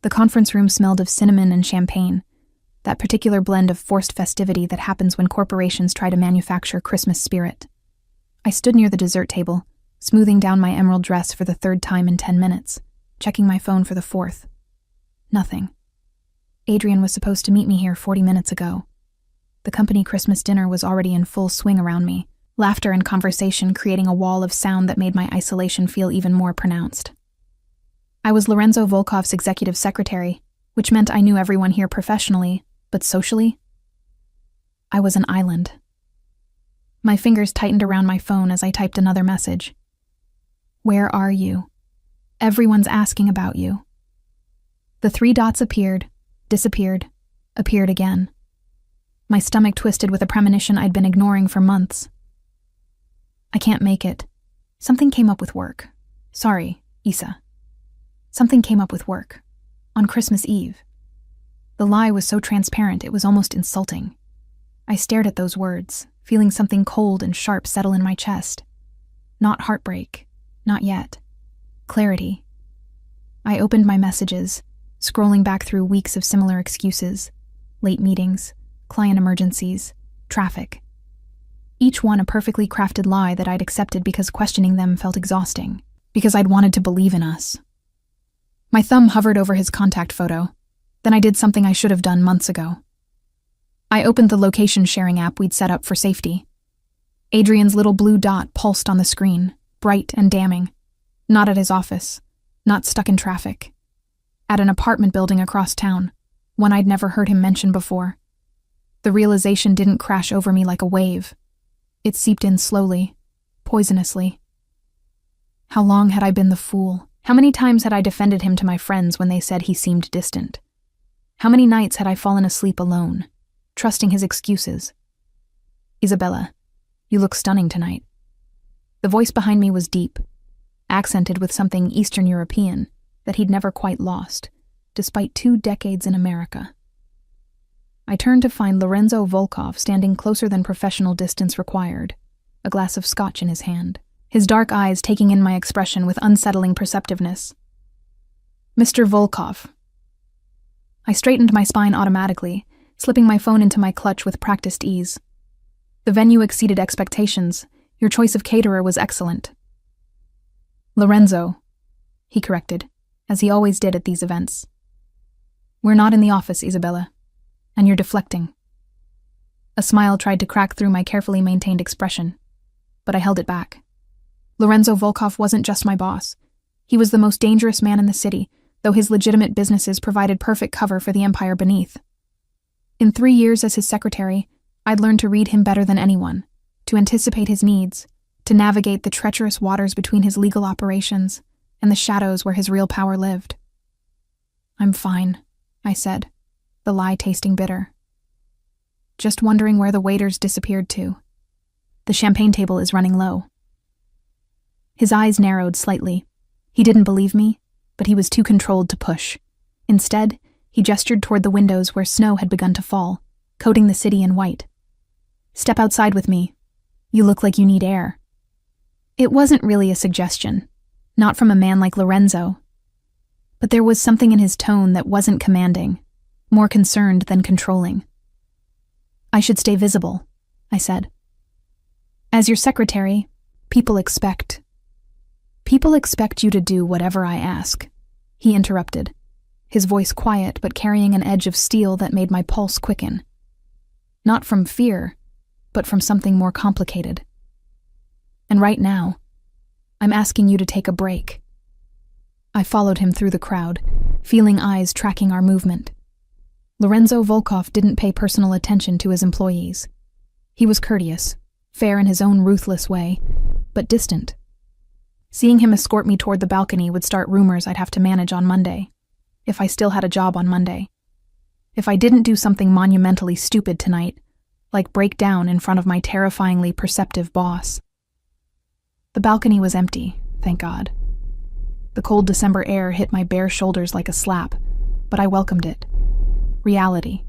The conference room smelled of cinnamon and champagne, that particular blend of forced festivity that happens when corporations try to manufacture Christmas spirit. I stood near the dessert table, smoothing down my emerald dress for the third time in 10 minutes, checking my phone for the fourth. Nothing. Adrian was supposed to meet me here 40 minutes ago. The company Christmas dinner was already in full swing around me, laughter and conversation creating a wall of sound that made my isolation feel even more pronounced. I was Lorenzo Volkov's executive secretary, which meant I knew everyone here professionally, but socially? I was an island. My fingers tightened around my phone as I typed another message. Where are you? Everyone's asking about you. The 3 dots appeared, disappeared, appeared again. My stomach twisted with a premonition I'd been ignoring for months. I can't make it. Something came up with work. Sorry, Isa. Something came up with work. On Christmas Eve. The lie was so transparent it was almost insulting. I stared at those words, feeling something cold and sharp settle in my chest. Not heartbreak. Not yet. Clarity. I opened my messages, scrolling back through weeks of similar excuses. Late meetings, client emergencies, traffic. Each one a perfectly crafted lie that I'd accepted because questioning them felt exhausting, because I'd wanted to believe in us. My thumb hovered over his contact photo. Then I did something I should have done months ago. I opened the location sharing app we'd set up for safety. Adrian's little blue dot pulsed on the screen, bright and damning. Not at his office, not stuck in traffic. At an apartment building across town, one I'd never heard him mention before. The realization didn't crash over me like a wave. It seeped in slowly, poisonously. How long had I been the fool? How many times had I defended him to my friends when they said he seemed distant? How many nights had I fallen asleep alone, trusting his excuses? Isabella, you look stunning tonight. The voice behind me was deep, accented with something Eastern European that he'd never quite lost, despite 2 decades in America. I turned to find Lorenzo Volkov standing closer than professional distance required, a glass of scotch in his hand, his dark eyes taking in my expression with unsettling perceptiveness. Mr. Volkov. I straightened my spine automatically, slipping my phone into my clutch with practiced ease. The venue exceeded expectations. Your choice of caterer was excellent. Lorenzo, he corrected, as he always did at these events. We're not in the office, Isabella, and you're deflecting. A smile tried to crack through my carefully maintained expression, but I held it back. Lorenzo Volkov wasn't just my boss. He was the most dangerous man in the city, though his legitimate businesses provided perfect cover for the empire beneath. In 3 years as his secretary, I'd learned to read him better than anyone, to anticipate his needs, to navigate the treacherous waters between his legal operations and the shadows where his real power lived. I'm fine, I said, the lie tasting bitter. Just wondering where the waiters disappeared to. The champagne table is running low. His eyes narrowed slightly. He didn't believe me, but he was too controlled to push. Instead, he gestured toward the windows where snow had begun to fall, coating the city in white. Step outside with me. You look like you need air. It wasn't really a suggestion, not from a man like Lorenzo. But there was something in his tone that wasn't commanding, more concerned than controlling. I should stay visible, I said. As your secretary, people expect you to do whatever I ask, he interrupted, his voice quiet but carrying an edge of steel that made my pulse quicken. Not from fear, but from something more complicated. And right now, I'm asking you to take a break. I followed him through the crowd, feeling eyes tracking our movement. Lorenzo Volkov didn't pay personal attention to his employees. He was courteous, fair in his own ruthless way, but distant. Seeing him escort me toward the balcony would start rumors I'd have to manage on Monday, if I still had a job on Monday. If I didn't do something monumentally stupid tonight, like break down in front of my terrifyingly perceptive boss. The balcony was empty, thank God. The cold December air hit my bare shoulders like a slap, but I welcomed it. Reality.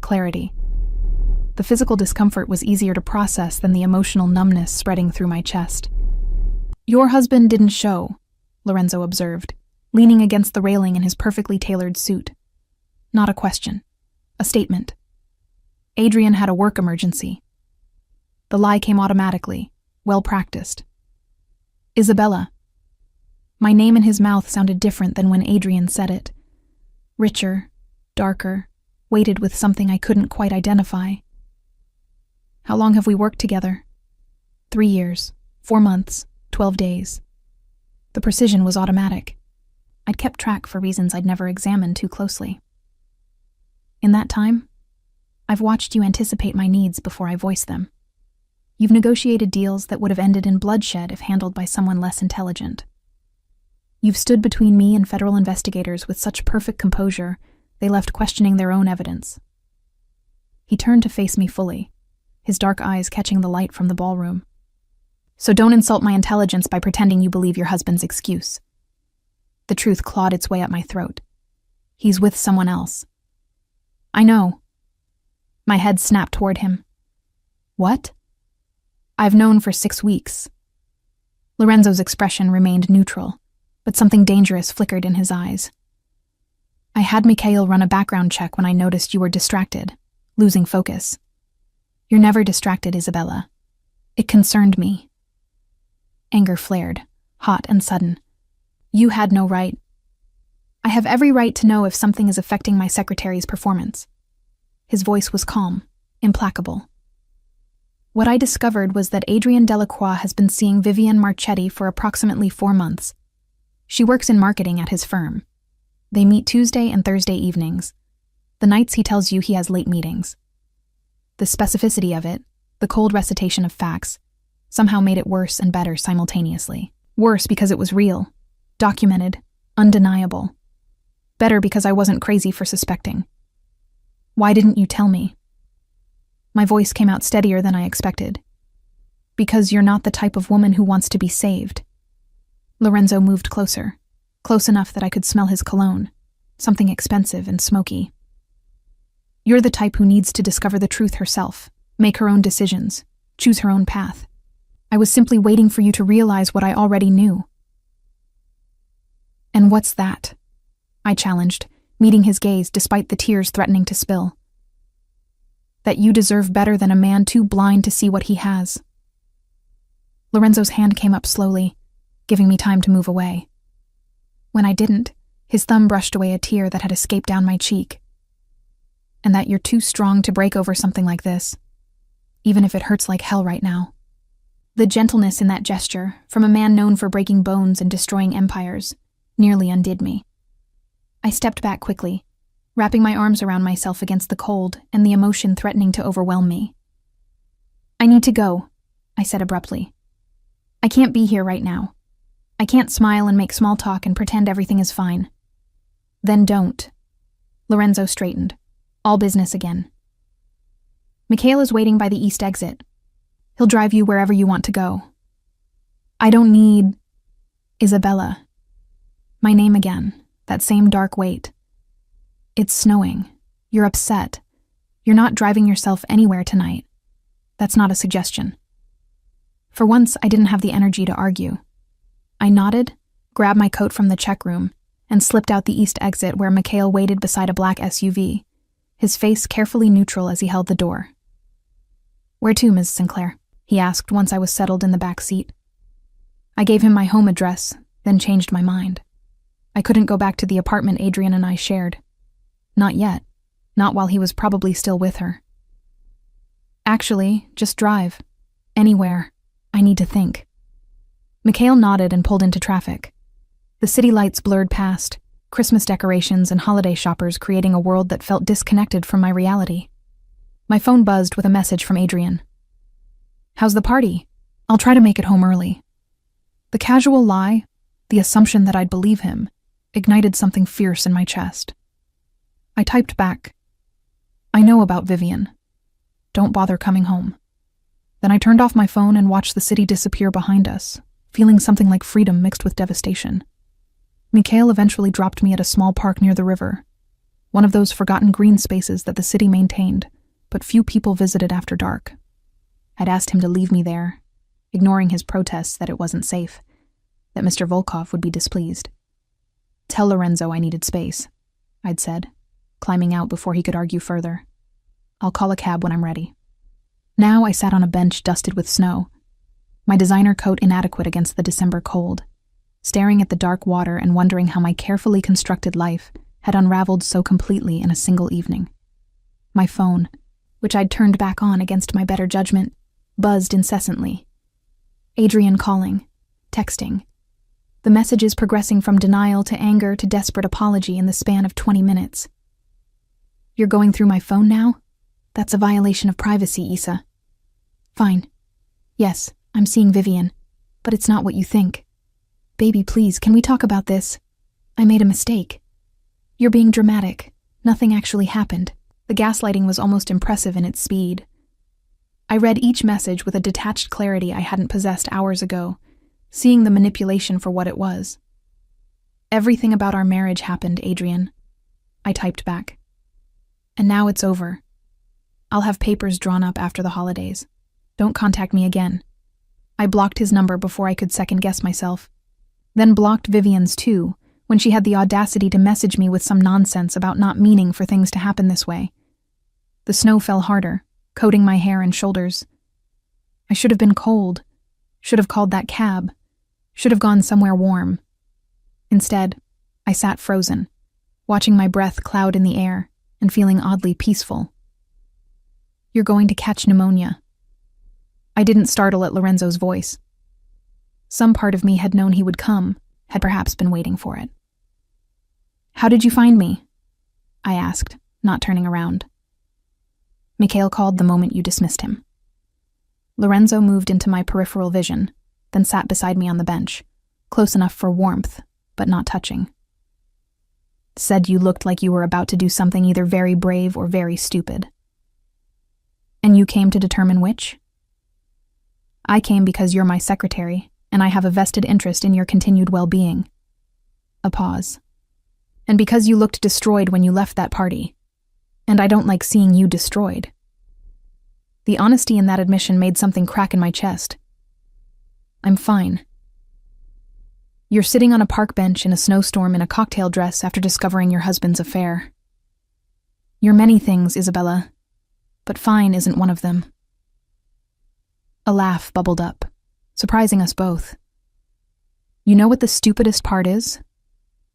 Clarity. The physical discomfort was easier to process than the emotional numbness spreading through my chest. Your husband didn't show, Lorenzo observed, leaning against the railing in his perfectly tailored suit. Not a question. A statement. Adrian had a work emergency. The lie came automatically, well practiced. Isabella. My name in his mouth sounded different than when Adrian said it. Richer, darker, weighted with something I couldn't quite identify. How long have we worked together? 3 years, 4 months, 12 days. The precision was automatic. I'd kept track for reasons I'd never examined too closely. In that time, I've watched you anticipate my needs before I voice them. You've negotiated deals that would have ended in bloodshed if handled by someone less intelligent. You've stood between me and federal investigators with such perfect composure, they left questioning their own evidence. He turned to face me fully, his dark eyes catching the light from the ballroom. So don't insult my intelligence by pretending you believe your husband's excuse. The truth clawed its way up my throat. He's with someone else. I know. My head snapped toward him. What? I've known for 6 weeks. Lorenzo's expression remained neutral, but something dangerous flickered in his eyes. I had Mikhail run a background check when I noticed you were distracted, losing focus. You're never distracted, Isabella. It concerned me. Anger flared, hot and sudden. You had no right. I have every right to know if something is affecting my secretary's performance. His voice was calm, implacable. What I discovered was that Adrienne Delacroix has been seeing Vivienne Marchetti for approximately 4 months. She works in marketing at his firm. They meet Tuesday and Thursday evenings. The nights he tells you he has late meetings. The specificity of it, the cold recitation of facts, somehow made it worse and better simultaneously. Worse because it was real, documented, undeniable. Better because I wasn't crazy for suspecting. Why didn't you tell me? My voice came out steadier than I expected. Because you're not the type of woman who wants to be saved. Lorenzo moved closer, close enough that I could smell his cologne, something expensive and smoky. You're the type who needs to discover the truth herself, make her own decisions, choose her own path. I was simply waiting for you to realize what I already knew. And what's that? I challenged, meeting his gaze despite the tears threatening to spill. That you deserve better than a man too blind to see what he has. Lorenzo's hand came up slowly, giving me time to move away. When I didn't, his thumb brushed away a tear that had escaped down my cheek. And that you're too strong to break over something like this, even if it hurts like hell right now. The gentleness in that gesture, from a man known for breaking bones and destroying empires, nearly undid me. I stepped back quickly, wrapping my arms around myself against the cold and the emotion threatening to overwhelm me. I need to go, I said abruptly. I can't be here right now. I can't smile and make small talk and pretend everything is fine. Then don't. Lorenzo straightened. All business again. Mikhail is waiting by the east exit. He'll drive you wherever you want to go. I don't need... Isabella. My name again. That same dark weight. It's snowing. You're upset. You're not driving yourself anywhere tonight. That's not a suggestion. For once, I didn't have the energy to argue. I nodded, grabbed my coat from the check room, and slipped out the east exit where Mikhail waited beside a black SUV, his face carefully neutral as he held the door. Where to, Ms. Sinclair? He asked once I was settled in the back seat. I gave him my home address, then changed my mind. I couldn't go back to the apartment Adrian and I shared. Not yet. Not while he was probably still with her. Actually, just drive. Anywhere. I need to think. Mikhail nodded and pulled into traffic. The city lights blurred past, Christmas decorations and holiday shoppers creating a world that felt disconnected from my reality. My phone buzzed with a message from Adrian. How's the party? I'll try to make it home early. The casual lie, the assumption that I'd believe him, ignited something fierce in my chest. I typed back, I know about Vivienne. Don't bother coming home. Then I turned off my phone and watched the city disappear behind us, feeling something like freedom mixed with devastation. Mikhail eventually dropped me at a small park near the river, one of those forgotten green spaces that the city maintained, but few people visited after dark. I'd asked him to leave me there, ignoring his protests that it wasn't safe, that Mr. Volkov would be displeased. Tell Lorenzo I needed space, I'd said, climbing out before he could argue further. I'll call a cab when I'm ready. Now I sat on a bench dusted with snow, my designer coat inadequate against the December cold, staring at the dark water and wondering how my carefully constructed life had unraveled so completely in a single evening. My phone, which I'd turned back on against my better judgment, buzzed incessantly. Adrian calling, texting. The messages progressing from denial to anger to desperate apology in the span of 20 minutes. You're going through my phone now? That's a violation of privacy, Issa. Fine. Yes, I'm seeing Vivian, but it's not what you think. Baby, please, can we talk about this? I made a mistake. You're being dramatic. Nothing actually happened. The gaslighting was almost impressive in its speed. I read each message with a detached clarity I hadn't possessed hours ago, seeing the manipulation for what it was. Everything about our marriage happened, Adrian. I typed back. And now it's over. I'll have papers drawn up after the holidays. Don't contact me again. I blocked his number before I could second-guess myself. Then blocked Vivian's too, when she had the audacity to message me with some nonsense about not meaning for things to happen this way. The snow fell harder, coating my hair and shoulders. I should have been cold, should have called that cab, should have gone somewhere warm. Instead, I sat frozen, watching my breath cloud in the air and feeling oddly peaceful. You're going to catch pneumonia. I didn't startle at Lorenzo's voice. Some part of me had known he would come, had perhaps been waiting for it. How did you find me? I asked, not turning around. Mikhail called the moment you dismissed him. Lorenzo moved into my peripheral vision, then sat beside me on the bench, close enough for warmth, but not touching. Said you looked like you were about to do something either very brave or very stupid. And you came to determine which? I came because you're my secretary, and I have a vested interest in your continued well-being. A pause. And because you looked destroyed when you left that party. And I don't like seeing you destroyed. The honesty in that admission made something crack in my chest. I'm fine. You're sitting on a park bench in a snowstorm in a cocktail dress after discovering your husband's affair. You're many things, Isabella, but fine isn't one of them. A laugh bubbled up, surprising us both. You know what the stupidest part is?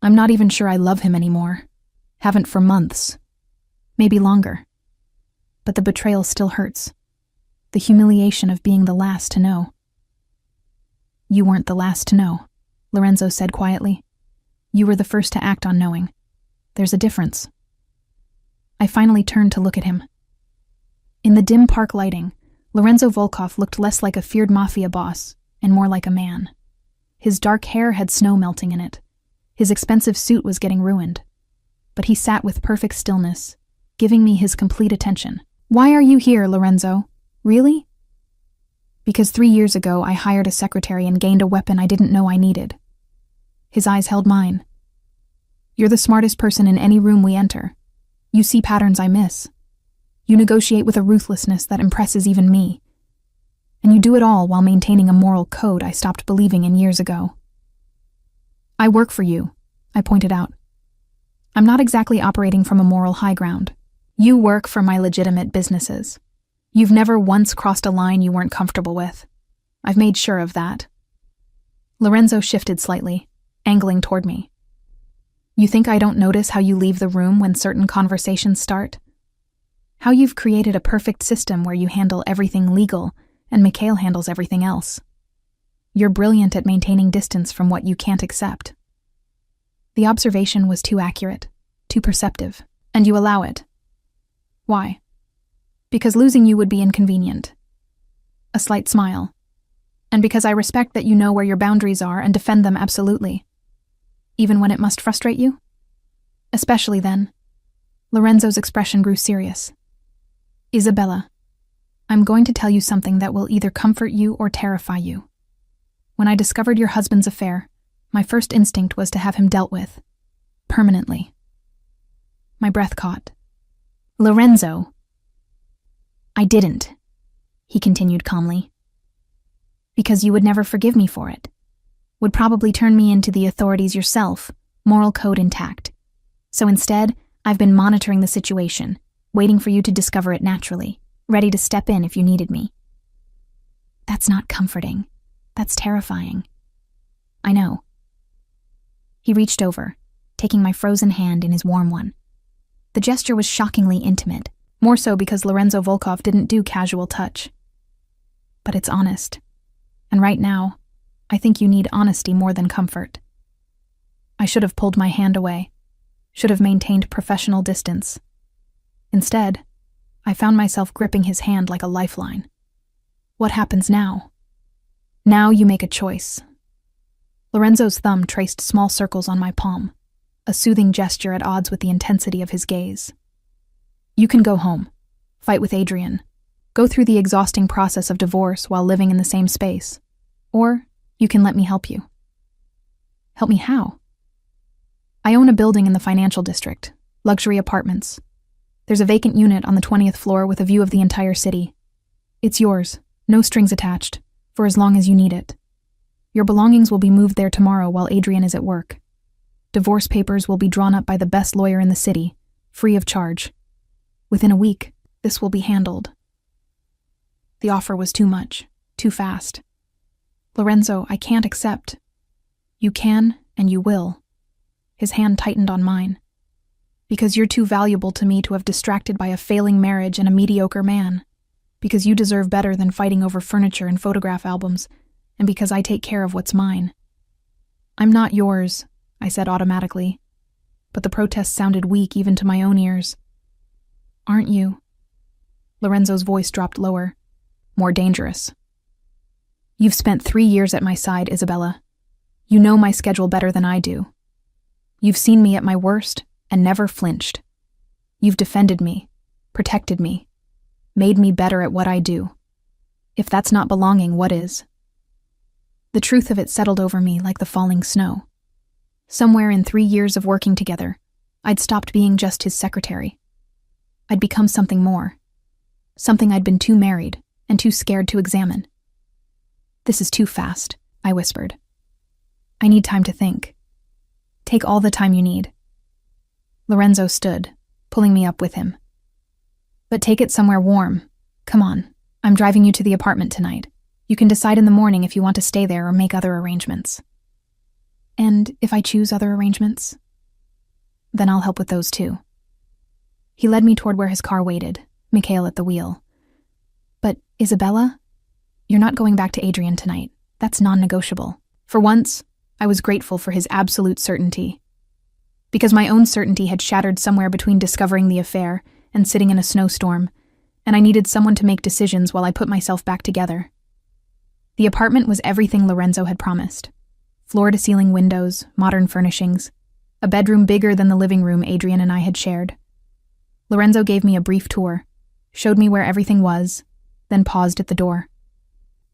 I'm not even sure I love him anymore. Haven't for months. Maybe longer. But the betrayal still hurts. The humiliation of being the last to know. You weren't the last to know, Lorenzo said quietly. You were the first to act on knowing. There's a difference. I finally turned to look at him. In the dim park lighting, Lorenzo Volkov looked less like a feared MAFIA boss and more like a man. His dark hair had snow melting in it. His expensive suit was getting ruined. But he sat with perfect stillness, giving me his complete attention. Why are you here, Lorenzo? Really? Because 3 years ago I hired a secretary and gained a weapon I didn't know I needed. His eyes held mine. You're the smartest person in any room we enter. You see patterns I miss. You negotiate with a ruthlessness that impresses even me. And you do it all while maintaining a moral code I stopped believing in years ago. I work for you, I pointed out. I'm not exactly operating from a moral high ground. You work for my legitimate businesses. You've never once crossed a line you weren't comfortable with. I've made sure of that. Lorenzo shifted slightly, angling toward me. You think I don't notice how you leave the room when certain conversations start? How you've created a perfect system where you handle everything legal and Mikhail handles everything else. You're brilliant at maintaining distance from what you can't accept. The observation was too accurate, too perceptive, and you allow it. Why? Because losing you would be inconvenient. A slight smile. And because I respect that you know where your boundaries are and defend them absolutely. Even when it must frustrate you? Especially then. Lorenzo's expression grew serious. Isabella, I'm going to tell you something that will either comfort you or terrify you. When I discovered your husband's affair, my first instinct was to have him dealt with. Permanently. My breath caught. Lorenzo. I didn't, he continued calmly. Because you would never forgive me for it. Would probably turn me into the authorities yourself, moral code intact. So instead, I've been monitoring the situation, waiting for you to discover it naturally, ready to step in if you needed me. That's not comforting. That's terrifying. I know. He reached over, taking my frozen hand in his warm one. The gesture was shockingly intimate, more so because Lorenzo Volkov didn't do casual touch. But it's honest. And right now, I think you need honesty more than comfort. I should have pulled my hand away, should have maintained professional distance. Instead, I found myself gripping his hand like a lifeline. What happens now? Now you make a choice. Lorenzo's thumb traced small circles on my palm, a soothing gesture at odds with the intensity of his gaze. You can go home, fight with Adrian, go through the exhausting process of divorce while living in the same space, or you can let me help you. Help me how? I own a building in the financial district, luxury apartments. There's a vacant unit on the 20th floor with a view of the entire city. It's yours, no strings attached, for as long as you need it. Your belongings will be moved there tomorrow while Adrian is at work. Divorce papers will be drawn up by the best lawyer in the city, free of charge. Within a week, this will be handled. The offer was too much, too fast. Lorenzo, I can't accept. You can, and you will. His hand tightened on mine. Because you're too valuable to me to have distracted by a failing marriage and a mediocre man. Because you deserve better than fighting over furniture and photograph albums, and because I take care of what's mine. I'm not yours, I said automatically, but the protest sounded weak even to my own ears. Aren't you? Lorenzo's voice dropped lower, more dangerous. You've spent 3 years at my side, Isabella. You know my schedule better than I do. You've seen me at my worst and never flinched. You've defended me, protected me, made me better at what I do. If that's not belonging, what is? The truth of it settled over me like the falling snow. Somewhere in 3 years of working together, I'd stopped being just his secretary. I'd become something more. Something I'd been too married and too scared to examine. This is too fast, I whispered. I need time to think. Take all the time you need. Lorenzo stood, pulling me up with him. But take it somewhere warm. Come on, I'm driving you to the apartment tonight. You can decide in the morning if you want to stay there or make other arrangements. And if I choose other arrangements? Then I'll help with those too. He led me toward where his car waited, Mikhail at the wheel. But, Isabella? You're not going back to Adrian tonight. That's non-negotiable. For once, I was grateful for his absolute certainty. Because my own certainty had shattered somewhere between discovering the affair and sitting in a snowstorm, and I needed someone to make decisions while I put myself back together. The apartment was everything Lorenzo had promised. Floor-to-ceiling windows, modern furnishings, a bedroom bigger than the living room Adrian and I had shared. Lorenzo gave me a brief tour, showed me where everything was, then paused at the door.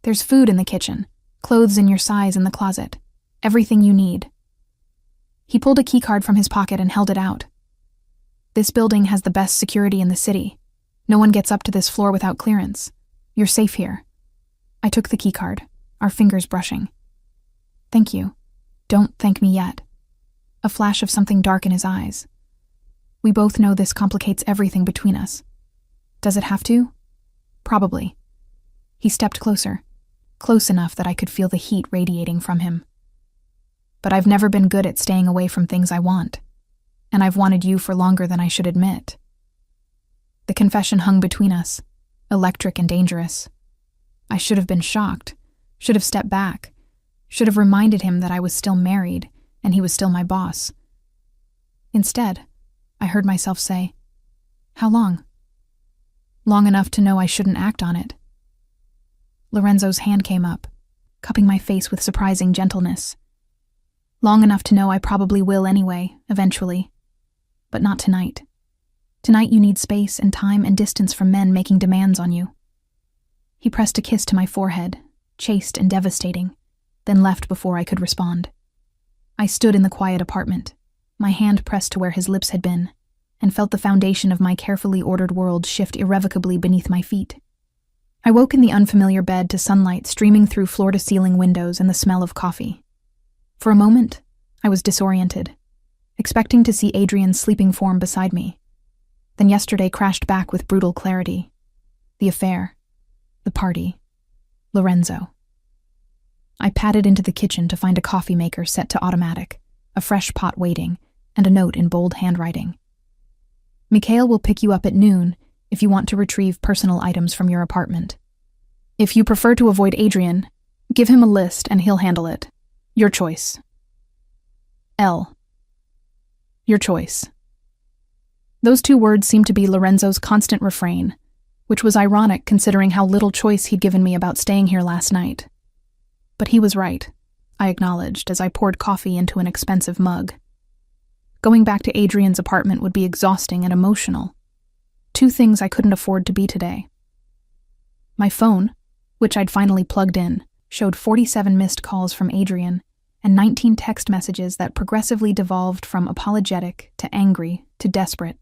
There's food in the kitchen, clothes in your size in the closet, everything you need. He pulled a keycard from his pocket and held it out. This building has the best security in the city. No one gets up to this floor without clearance. You're safe here. I took the keycard, our fingers brushing. Thank you. Don't thank me yet. A flash of something dark in his eyes. We both know this complicates everything between us. Does it have to? Probably. He stepped closer, close enough that I could feel the heat radiating from him. But I've never been good at staying away from things I want, and I've wanted you for longer than I should admit. The confession hung between us, electric and dangerous. I should have been shocked, should have stepped back, should have reminded him that I was still married and he was still my boss. Instead, I heard myself say, "How long?" Long enough to know I shouldn't act on it. Lorenzo's hand came up, cupping my face with surprising gentleness. Long enough to know I probably will anyway, eventually. But not tonight. Tonight you need space and time and distance from men making demands on you. He pressed a kiss to my forehead, chaste and devastating, then left before I could respond. I stood in the quiet apartment, my hand pressed to where his lips had been, and felt the foundation of my carefully ordered world shift irrevocably beneath my feet. I woke in the unfamiliar bed to sunlight streaming through floor-to-ceiling windows and the smell of coffee. For a moment, I was disoriented, expecting to see Adrian's sleeping form beside me. Then yesterday crashed back with brutal clarity. The affair. The party. Lorenzo. I padded into the kitchen to find a coffee maker set to automatic, a fresh pot waiting, and a note in bold handwriting. Mikhail will pick you up at noon if you want to retrieve personal items from your apartment. If you prefer to avoid Adrian, give him a list and he'll handle it. Your choice. L. Your choice. Those two words seemed to be Lorenzo's constant refrain, which was ironic considering how little choice he'd given me about staying here last night. But he was right, I acknowledged as I poured coffee into an expensive mug. Going back to Adrian's apartment would be exhausting and emotional. Two things I couldn't afford to be today. My phone, which I'd finally plugged in, showed 47 missed calls from Adrian and 19 text messages that progressively devolved from apologetic to angry to desperate.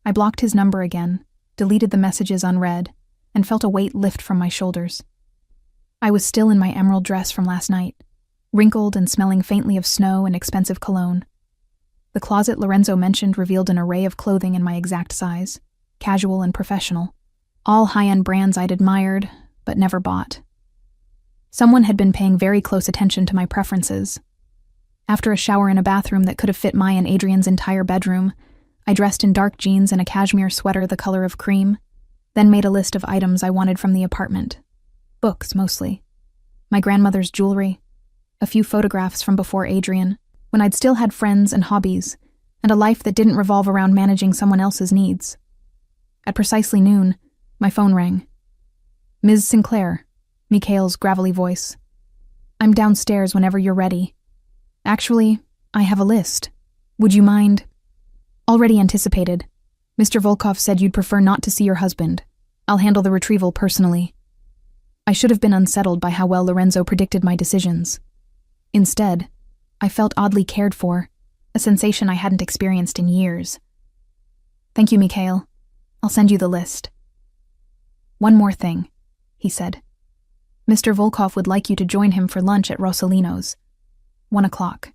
I blocked his number again, deleted the messages unread, and felt a weight lift from my shoulders. I was still in my emerald dress from last night, wrinkled and smelling faintly of snow and expensive cologne. The closet Lorenzo mentioned revealed an array of clothing in my exact size, casual and professional, all high-end brands I'd admired, but never bought. Someone had been paying very close attention to my preferences. After a shower in a bathroom that could have fit my and Adrian's entire bedroom, I dressed in dark jeans and a cashmere sweater the color of cream, then made a list of items I wanted from the apartment. Books, mostly. My grandmother's jewelry, a few photographs from before Adrian, when I'd still had friends and hobbies, and a life that didn't revolve around managing someone else's needs. At precisely noon, my phone rang. Ms. Sinclair, Mikhail's gravelly voice. I'm downstairs whenever you're ready. Actually, I have a list. Would you mind? Already anticipated. Mr. Volkov said you'd prefer not to see your husband. I'll handle the retrieval personally. I should have been unsettled by how well Lorenzo predicted my decisions. Instead, I felt oddly cared for, a sensation I hadn't experienced in years. Thank you, Mikhail. I'll send you the list. One more thing, he said. Mr. Volkov would like you to join him for lunch at Rossellino's. 1 o'clock.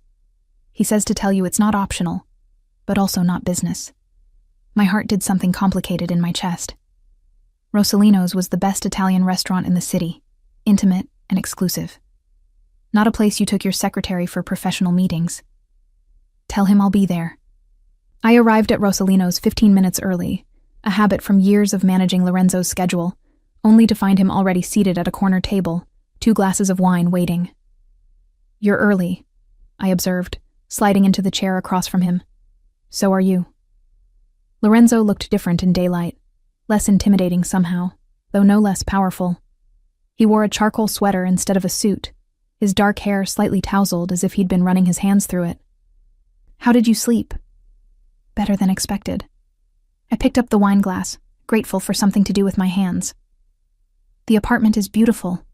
He says to tell you it's not optional, but also not business. My heart did something complicated in my chest. Rossellino's was the best Italian restaurant in the city, intimate and exclusive. Not a place you took your secretary for professional meetings. Tell him I'll be there. I arrived at Rossellino's 15 minutes early, a habit from years of managing Lorenzo's schedule, only to find him already seated at a corner table, 2 glasses of wine waiting. You're early, I observed, sliding into the chair across from him. So are you. Lorenzo looked different in daylight, less intimidating somehow, though no less powerful. He wore a charcoal sweater instead of a suit, his dark hair slightly tousled as if he'd been running his hands through it. How did you sleep? Better than expected. I picked up the wine glass, grateful for something to do with my hands. The apartment is beautiful.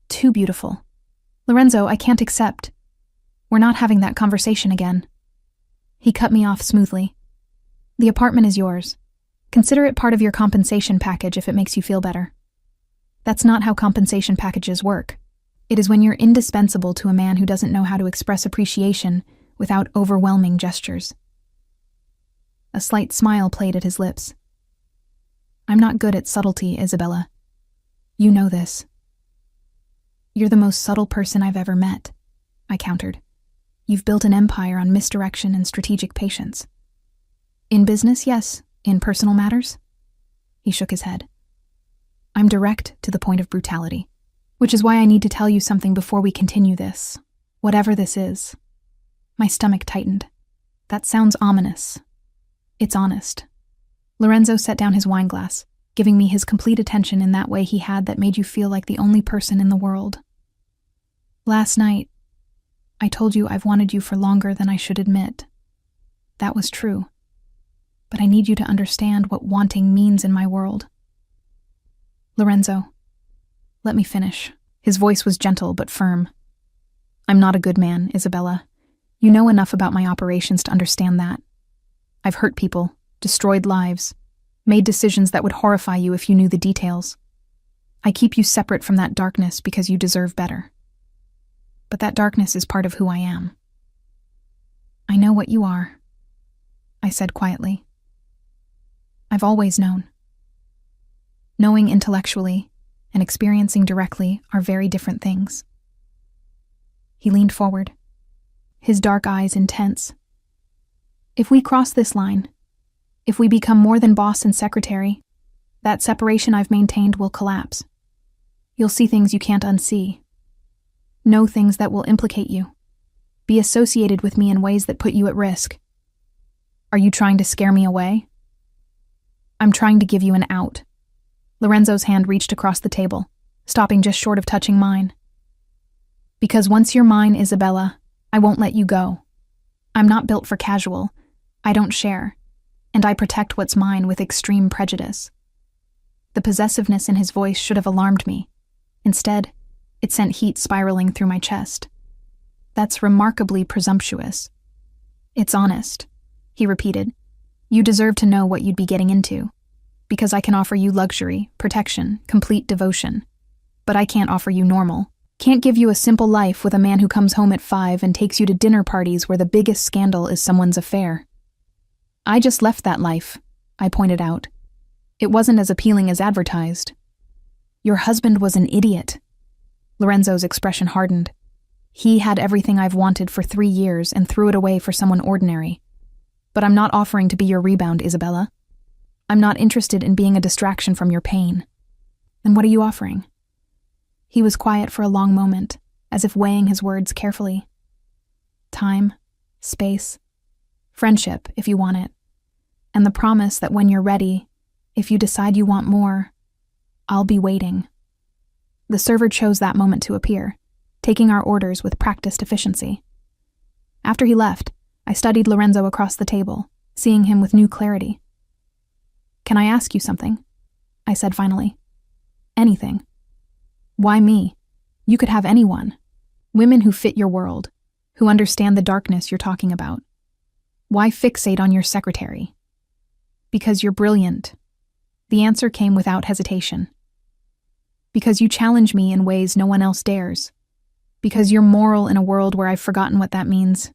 Too beautiful. Lorenzo, I can't accept. We're not having that conversation again. He cut me off smoothly. The apartment is yours. Consider it part of your compensation package if it makes you feel better. That's not how compensation packages work. It is when you're indispensable to a man who doesn't know how to express appreciation without overwhelming gestures. A slight smile played at his lips. I'm not good at subtlety, Isabella. You know this. You're the most subtle person I've ever met, I countered. You've built an empire on misdirection and strategic patience. In business, yes. In personal matters? He shook his head. I'm direct to the point of brutality, which is why I need to tell you something before we continue this, whatever this is. My stomach tightened. That sounds ominous. It's honest. Lorenzo set down his wine glass, giving me his complete attention in that way he had that made you feel like the only person in the world. Last night, I told you I've wanted you for longer than I should admit. That was true. But I need you to understand what wanting means in my world. Lorenzo, let me finish. His voice was gentle but firm. I'm not a good man, Isabella. You know enough about my operations to understand that. I've hurt people, destroyed lives, made decisions that would horrify you if you knew the details. I keep you separate from that darkness because you deserve better. But that darkness is part of who I am. I know what you are, I said quietly. I've always known. Knowing intellectually and experiencing directly are very different things. He leaned forward, his dark eyes intense. If we cross this line, if we become more than boss and secretary, that separation I've maintained will collapse. You'll see things you can't unsee. Know things that will implicate you. Be associated with me in ways that put you at risk. Are you trying to scare me away? I'm trying to give you an out. Lorenzo's hand reached across the table, stopping just short of touching mine. Because once you're mine, Isabella, I won't let you go. I'm not built for casual. I don't share. And I protect what's mine with extreme prejudice. The possessiveness in his voice should have alarmed me. Instead, it sent heat spiraling through my chest. That's remarkably presumptuous. It's honest, he repeated. You deserve to know what you'd be getting into. Because I can offer you luxury, protection, complete devotion. But I can't offer you normal. Can't give you a simple life with a man who comes home at 5 and takes you to dinner parties where the biggest scandal is someone's affair. I just left that life, I pointed out. It wasn't as appealing as advertised. Your husband was an idiot. Lorenzo's expression hardened. He had everything I've wanted for 3 years and threw it away for someone ordinary. But I'm not offering to be your rebound, Isabella. I'm not interested in being a distraction from your pain. Then what are you offering? He was quiet for a long moment, as if weighing his words carefully. Time, space, friendship, if you want it, and the promise that when you're ready, if you decide you want more, I'll be waiting. The server chose that moment to appear, taking our orders with practiced efficiency. After he left, I studied Lorenzo across the table, seeing him with new clarity. Can I ask you something? I said finally. Anything. Why me? You could have anyone. Women who fit your world, who understand the darkness you're talking about. Why fixate on your secretary? Because you're brilliant. The answer came without hesitation. Because you challenge me in ways no one else dares. Because you're moral in a world where I've forgotten what that means,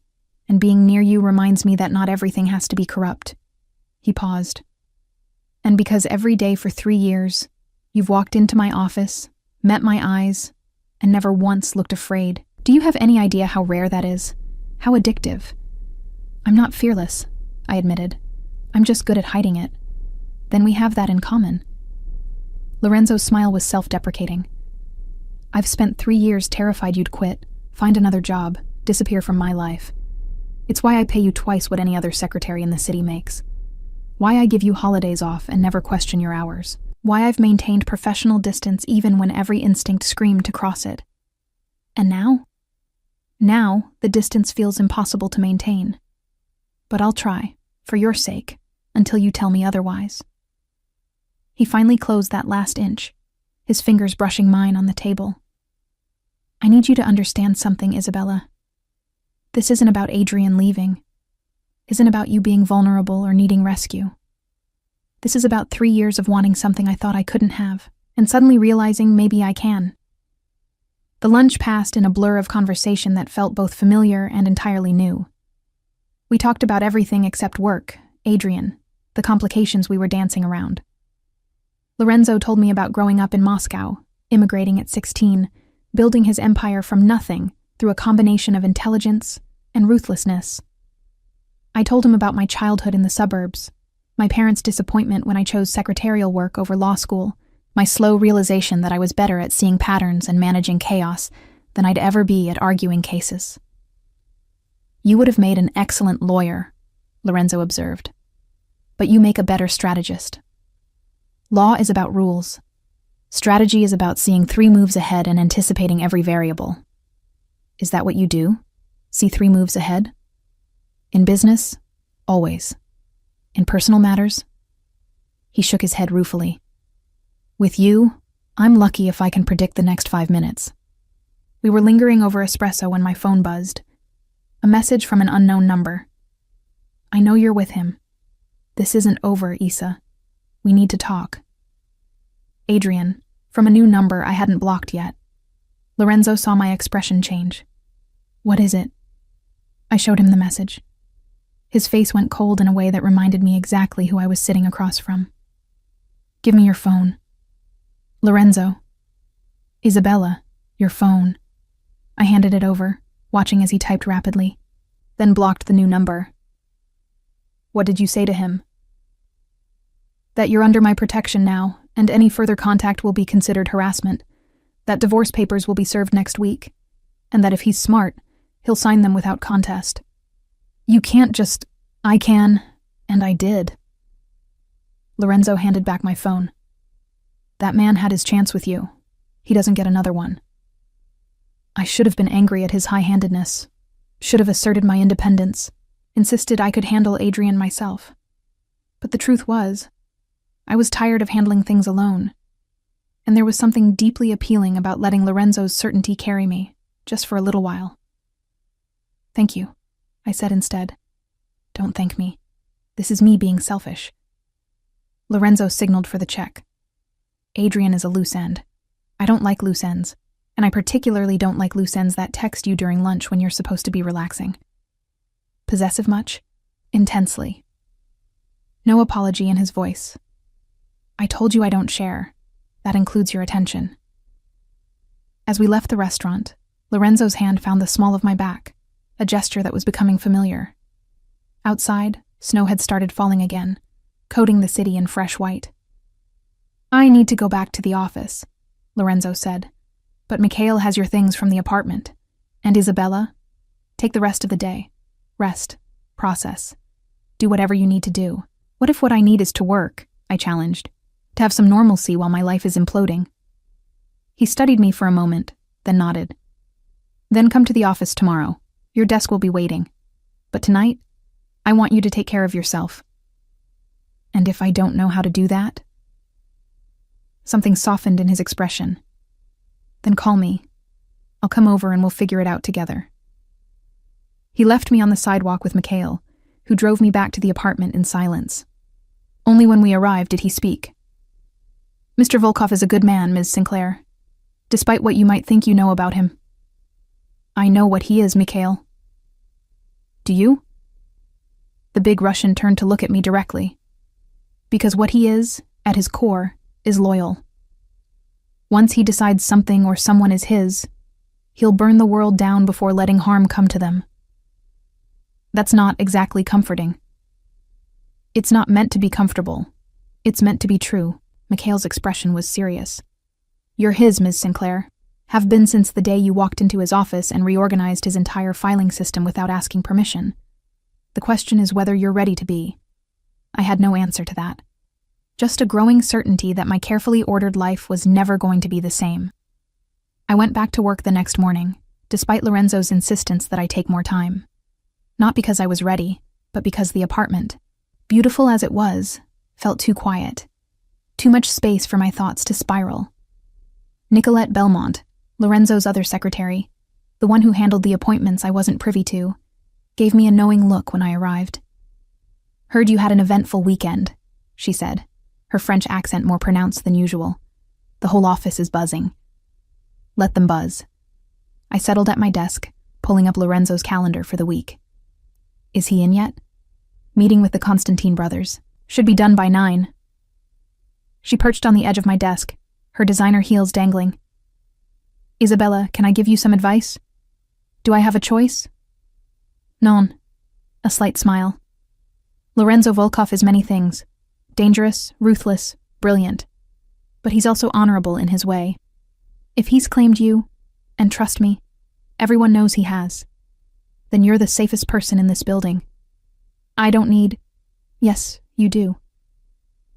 and being near you reminds me that not everything has to be corrupt. He paused. And because every day for 3 years, you've walked into my office, met my eyes, and never once looked afraid. Do you have any idea how rare that is? How addictive? I'm not fearless, I admitted. I'm just good at hiding it. Then we have that in common. Lorenzo's smile was self-deprecating. I've spent 3 years terrified you'd quit, find another job, disappear from my life. It's why I pay you twice what any other secretary in the city makes. Why I give you holidays off and never question your hours. Why I've maintained professional distance even when every instinct screamed to cross it. And now? Now, the distance feels impossible to maintain. But I'll try, for your sake, until you tell me otherwise. He finally closed that last inch, his fingers brushing mine on the table. I need you to understand something, Isabella. This isn't about Adrian leaving. Isn't about you being vulnerable or needing rescue. This is about 3 years of wanting something I thought I couldn't have, and suddenly realizing maybe I can. The lunch passed in a blur of conversation that felt both familiar and entirely new. We talked about everything except work, Adrian, the complications we were dancing around. Lorenzo told me about growing up in Moscow, immigrating at 16, building his empire from nothing through a combination of intelligence and ruthlessness. I told him about my childhood in the suburbs, my parents' disappointment when I chose secretarial work over law school, my slow realization that I was better at seeing patterns and managing chaos than I'd ever be at arguing cases. You would have made an excellent lawyer, Lorenzo observed, but you make a better strategist. Law is about rules. Strategy is about seeing 3 moves ahead and anticipating every variable. Is that what you do? See 3 moves ahead? In business, always. In personal matters? He shook his head ruefully. With you, I'm lucky if I can predict the next 5 minutes. We were lingering over espresso when my phone buzzed. A message from an unknown number. I know you're with him. This isn't over, Issa. We need to talk. Adrian, from a new number I hadn't blocked yet. Lorenzo saw my expression change. What is it? I showed him the message. His face went cold in a way that reminded me exactly who I was sitting across from. "Give me your phone." "Lorenzo." "Isabella, your phone." I handed it over, watching as he typed rapidly, then blocked the new number. "What did you say to him?" "That you're under my protection now, and any further contact will be considered harassment, that divorce papers will be served next week, and that if he's smart, he'll sign them without contest. You can't just..." "I can, and I did." Lorenzo handed back my phone. "That man had his chance with you. He doesn't get another one." I should have been angry at his high-handedness, should have asserted my independence, insisted I could handle Adrian myself. But the truth was, I was tired of handling things alone, and there was something deeply appealing about letting Lorenzo's certainty carry me, just for a little while. "Thank you," I said instead. "Don't thank me. This is me being selfish." Lorenzo signaled for the check. "Adrian is a loose end. I don't like loose ends, and I particularly don't like loose ends that text you during lunch when you're supposed to be relaxing." "Possessive much?" "Intensely." No apology in his voice. "I told you I don't share. That includes your attention." As we left the restaurant, Lorenzo's hand found the small of my back, a gesture that was becoming familiar. Outside, snow had started falling again, coating the city in fresh white. "I need to go back to the office," Lorenzo said, "but Mikhail has your things from the apartment. And Isabella? Take the rest of the day. Rest. Process. Do whatever you need to do." "What if what I need is to work?" I challenged. "To have some normalcy while my life is imploding." He studied me for a moment, then nodded. "Then come to the office tomorrow. Your desk will be waiting. But tonight, I want you to take care of yourself." "And if I don't know how to do that?" Something softened in his expression. "Then call me. I'll come over and we'll figure it out together." He left me on the sidewalk with Mikhail, who drove me back to the apartment in silence. Only when we arrived did he speak. "Mr. Volkov is a good man, Ms. Sinclair, despite what you might think you know about him." "I know what he is, Mikhail." "Do you?" The big Russian turned to look at me directly. "Because what he is, at his core, is loyal. Once he decides something or someone is his, he'll burn the world down before letting harm come to them. That's not exactly comforting." "It's not meant to be comfortable. It's meant to be true." Mikhail's expression was serious. "You're his, Ms. Sinclair. Have been since the day you walked into his office and reorganized his entire filing system without asking permission. The question is whether you're ready to be." I had no answer to that. Just a growing certainty that my carefully ordered life was never going to be the same. I went back to work the next morning, despite Lorenzo's insistence that I take more time. Not because I was ready, but because the apartment, beautiful as it was, felt too quiet. Too much space for my thoughts to spiral. Nicolette Belmont, Lorenzo's other secretary, the one who handled the appointments I wasn't privy to, gave me a knowing look when I arrived. "Heard you had an eventful weekend," she said, her French accent more pronounced than usual. "The whole office is buzzing." "Let them buzz." I settled at my desk, pulling up Lorenzo's calendar for the week. "Is he in yet?" "Meeting with the Constantine brothers. Should be done by 9. She perched on the edge of my desk, her designer heels dangling. "Isabella, can I give you some advice? Do I have a choice?" "Non." A slight smile. "Lorenzo Volkov is many things. Dangerous, ruthless, brilliant. But he's also honorable in his way. If he's claimed you, and trust me, everyone knows he has, then you're the safest person in this building. I don't need..." "Yes, you do."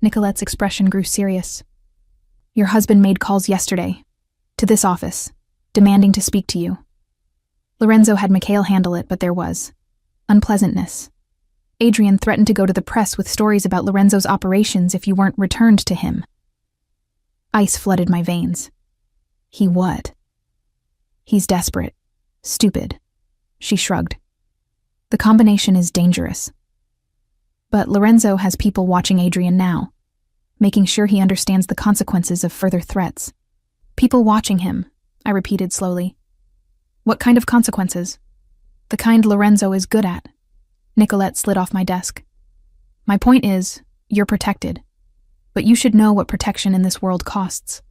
Nicolette's expression grew serious. "Your husband made calls yesterday, to this office, demanding to speak to you. Lorenzo had Mikhail handle it, but there was unpleasantness. Adrian threatened to go to the press with stories about Lorenzo's operations if you weren't returned to him." Ice flooded my veins. "He what?" "He's desperate. Stupid." She shrugged. "The combination is dangerous. But Lorenzo has people watching Adrian now, making sure he understands the consequences of further threats." "People watching him," I repeated slowly. "What kind of consequences?" "The kind Lorenzo is good at. Nicolette slid off my desk. My point is, you're protected. But you should know what protection in this world costs.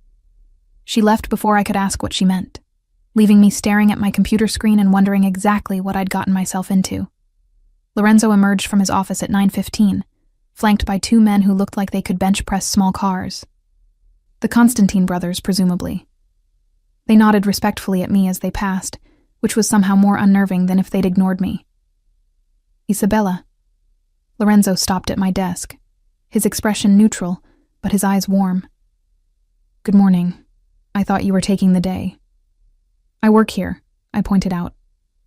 She left before I could ask what she meant, leaving me staring at my computer screen and wondering exactly what I'd gotten myself into. Lorenzo emerged from his office at 9:15, flanked by 2 men who looked like they could bench press small cars. The Constantine brothers, presumably. They nodded respectfully at me as they passed, which was somehow more unnerving than if they'd ignored me. Isabella. Lorenzo stopped at my desk, his expression neutral, but his eyes warm. Good morning. I thought you were taking the day. I work here, I pointed out.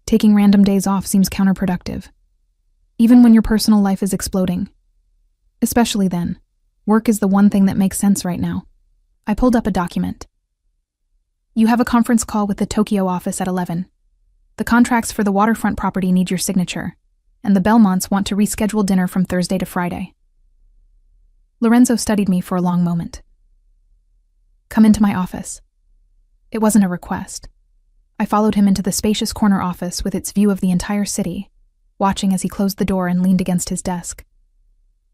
Taking random days off seems counterproductive. Even when your personal life is exploding. Especially then. Work is the one thing that makes sense right now. I pulled up a document. You have a conference call with the Tokyo office at 11. The contracts for the waterfront property need your signature, and the Belmonts want to reschedule dinner from Thursday to Friday. Lorenzo studied me for a long moment. Come into my office. It wasn't a request. I followed him into the spacious corner office with its view of the entire city, watching as he closed the door and leaned against his desk.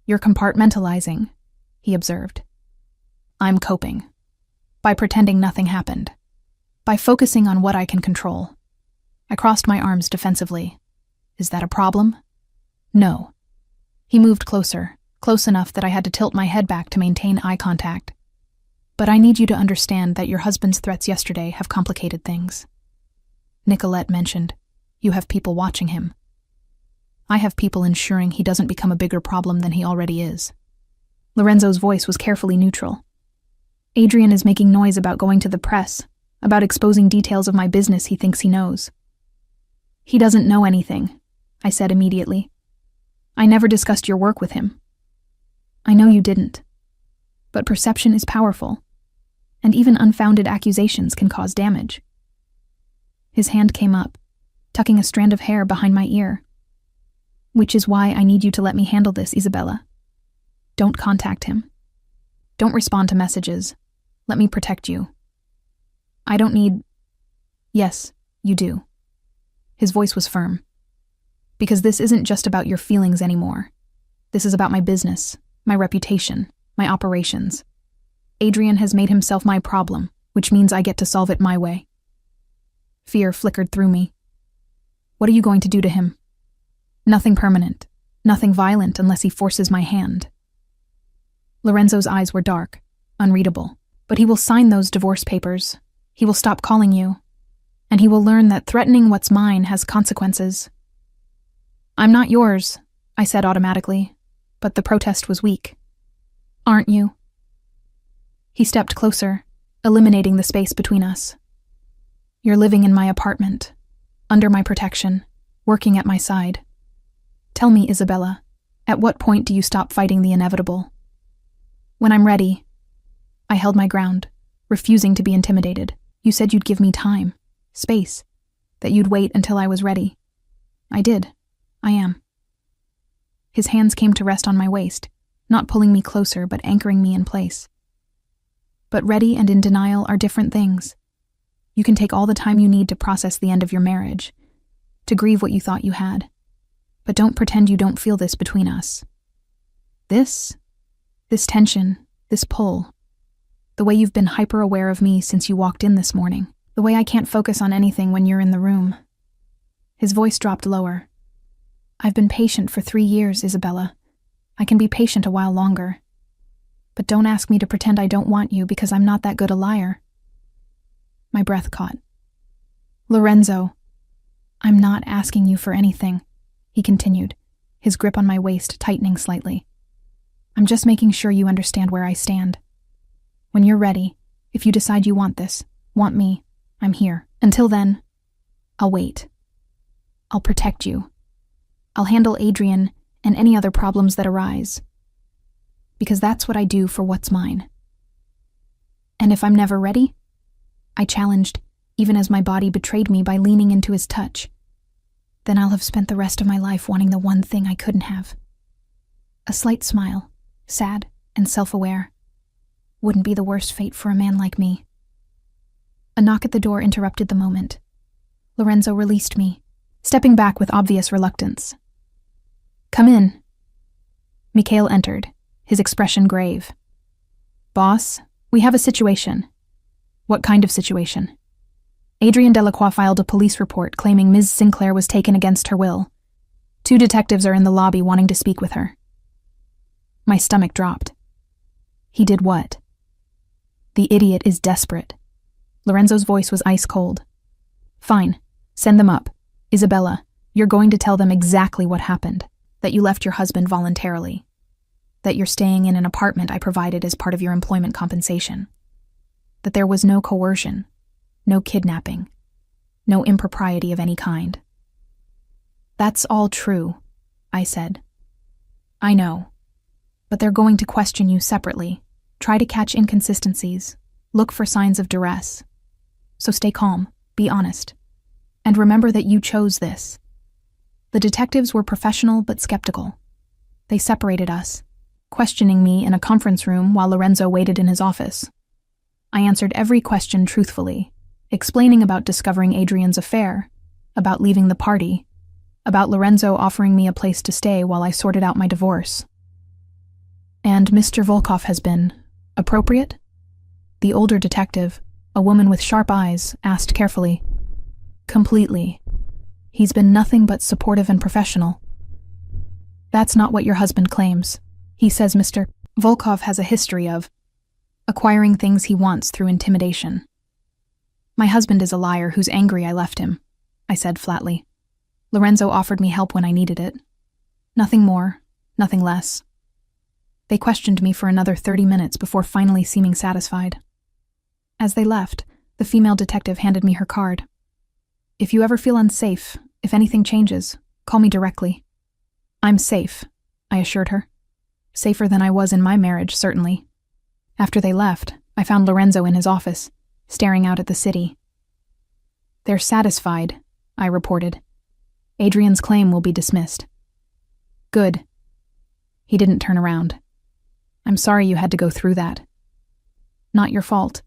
You're compartmentalizing, he observed. I'm coping. By pretending nothing happened. By focusing on what I can control. I crossed my arms defensively. Is that a problem? No. He moved closer, close enough that I had to tilt my head back to maintain eye contact. But I need you to understand that your husband's threats yesterday have complicated things. Nicolette mentioned, you have people watching him. I have people ensuring he doesn't become a bigger problem than he already is. Lorenzo's voice was carefully neutral. Adrian is making noise about going to the press, about exposing details of my business he thinks he knows. He doesn't know anything, I said immediately. I never discussed your work with him. I know you didn't. But perception is powerful, and even unfounded accusations can cause damage. His hand came up, tucking a strand of hair behind my ear. Which is why I need you to let me handle this, Isabella. Don't contact him. Don't respond to messages. Let me protect you. I don't need... Yes, you do. His voice was firm. Because this isn't just about your feelings anymore. This is about my business, my reputation, my operations. Adrian has made himself my problem, which means I get to solve it my way. Fear flickered through me. What are you going to do to him? Nothing permanent, nothing violent unless he forces my hand. Lorenzo's eyes were dark, unreadable, but he will sign those divorce papers. He will stop calling you, and he will learn that threatening what's mine has consequences. I'm not yours, I said automatically, but the protest was weak. Aren't you? He stepped closer, eliminating the space between us. You're living in my apartment, under my protection, working at my side. Tell me, Isabella, at what point do you stop fighting the inevitable? When I'm ready. I held my ground, refusing to be intimidated. You said you'd give me time, space, that you'd wait until I was ready. I did. I am. His hands came to rest on my waist, not pulling me closer but anchoring me in place. But ready and in denial are different things. You can take all the time you need to process the end of your marriage, to grieve what you thought you had. But don't pretend you don't feel this between us. This tension, this pull, the way you've been hyper-aware of me since you walked in this morning, the way I can't focus on anything when you're in the room. His voice dropped lower. I've been patient for 3 years, Isabella. I can be patient a while longer. But don't ask me to pretend I don't want you because I'm not that good a liar. My breath caught. Lorenzo, I'm not asking you for anything, he continued, his grip on my waist tightening slightly. I'm just making sure you understand where I stand. When you're ready, if you decide you want this, want me, I'm here. Until then, I'll wait. I'll protect you. I'll handle Adrian and any other problems that arise. Because that's what I do for what's mine. And if I'm never ready? I challenged, even as my body betrayed me by leaning into his touch. Then I'll have spent the rest of my life wanting the one thing I couldn't have. A slight smile, sad and self-aware. Wouldn't be the worst fate for a man like me. A knock at the door interrupted the moment. Lorenzo released me, stepping back with obvious reluctance. Come in. Mikhail entered, his expression grave. Boss, we have a situation. What kind of situation? Adrienne Delacroix filed a police report claiming Ms. Sinclair was taken against her will. 2 detectives are in the lobby wanting to speak with her. My stomach dropped. He did what? The idiot is desperate. Lorenzo's voice was ice cold. Fine, send them up. Isabella, you're going to tell them exactly what happened. That you left your husband voluntarily. That you're staying in an apartment I provided as part of your employment compensation. That there was no coercion, no kidnapping, no impropriety of any kind. That's all true, I said. I know, but they're going to question you separately, try to catch inconsistencies, look for signs of duress. So stay calm, be honest, and remember that you chose this. The detectives were professional but skeptical. They separated us, questioning me in a conference room while Lorenzo waited in his office. I answered every question truthfully, explaining about discovering Adrienne's affair, about leaving the party, about Lorenzo offering me a place to stay while I sorted out my divorce. And Mr. Volkov has been appropriate? The older detective, a woman with sharp eyes, asked carefully. Completely. He's been nothing but supportive and professional. That's not what your husband claims. He says Mr. Volkov has a history of acquiring things he wants through intimidation. My husband is a liar who's angry I left him, I said flatly. Lorenzo offered me help when I needed it. Nothing more, nothing less. They questioned me for another 30 minutes before finally seeming satisfied. As they left, the female detective handed me her card. If you ever feel unsafe, if anything changes, call me directly. I'm safe, I assured her. Safer than I was in my marriage, certainly. After they left, I found Lorenzo in his office, staring out at the city. They're satisfied, I reported. Adrienne's claim will be dismissed. Good. He didn't turn around. I'm sorry you had to go through that. Not your fault.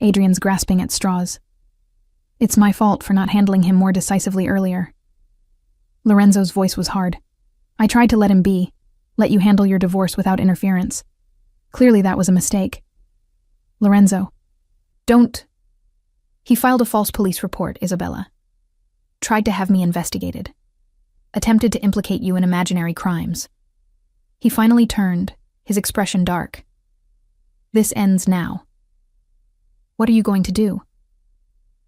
Adrienne's grasping at straws. It's my fault for not handling him more decisively earlier. Lorenzo's voice was hard. I tried to let him be, let you handle your divorce without interference. Clearly that was a mistake. Lorenzo. Don't. He filed a false police report, Isabella. Tried to have me investigated. Attempted to implicate you in imaginary crimes. He finally turned, his expression dark. This ends now. What are you going to do?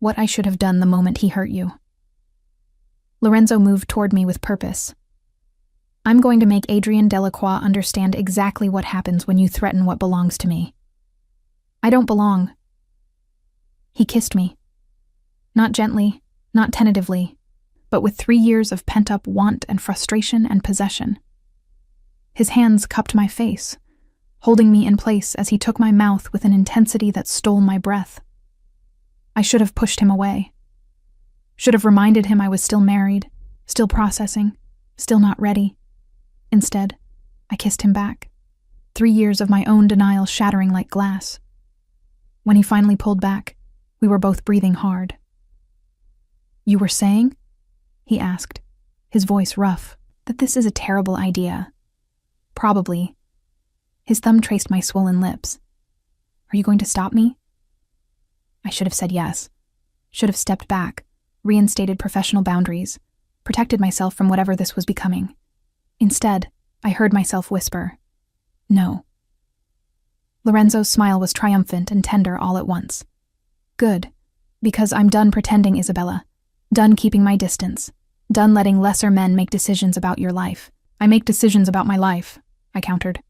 What I should have done the moment he hurt you. Lorenzo moved toward me with purpose. I'm going to make Adrienne Delacroix understand exactly what happens when you threaten what belongs to me. I don't belong. He kissed me. Not gently, not tentatively, but with 3 years of pent-up want and frustration and possession. His hands cupped my face, holding me in place as he took my mouth with an intensity that stole my breath. I should have pushed him away. Should have reminded him I was still married, still processing, still not ready. Instead, I kissed him back, 3 years of my own denial shattering like glass. When he finally pulled back, we were both breathing hard. You were saying? He asked, his voice rough, that this is a terrible idea. Probably. His thumb traced my swollen lips. Are you going to stop me? I should have said yes. Should have stepped back, reinstated professional boundaries, protected myself from whatever this was becoming. Instead, I heard myself whisper, no. Lorenzo's smile was triumphant and tender all at once. Good, because I'm done pretending, Isabella. Done keeping my distance. Done letting lesser men make decisions about your life. I make decisions about my life, I countered.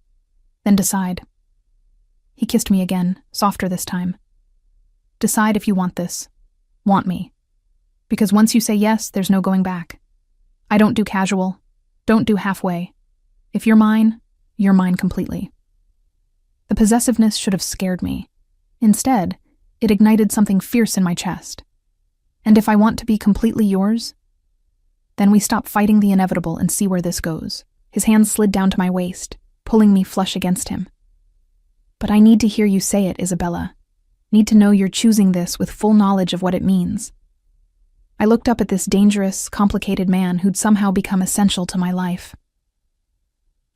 Then decide. He kissed me again, softer this time. Decide if you want this. Want me. Because once you say yes, there's no going back. I don't do casual. Don't do halfway. If you're mine completely. The possessiveness should have scared me. Instead, it ignited something fierce in my chest. And if I want to be completely yours, then we stop fighting the inevitable and see where this goes. His hands slid down to my waist, pulling me flush against him. But I need to hear you say it, Isabella. Need to know you're choosing this with full knowledge of what it means. I looked up at this dangerous, complicated man who'd somehow become essential to my life.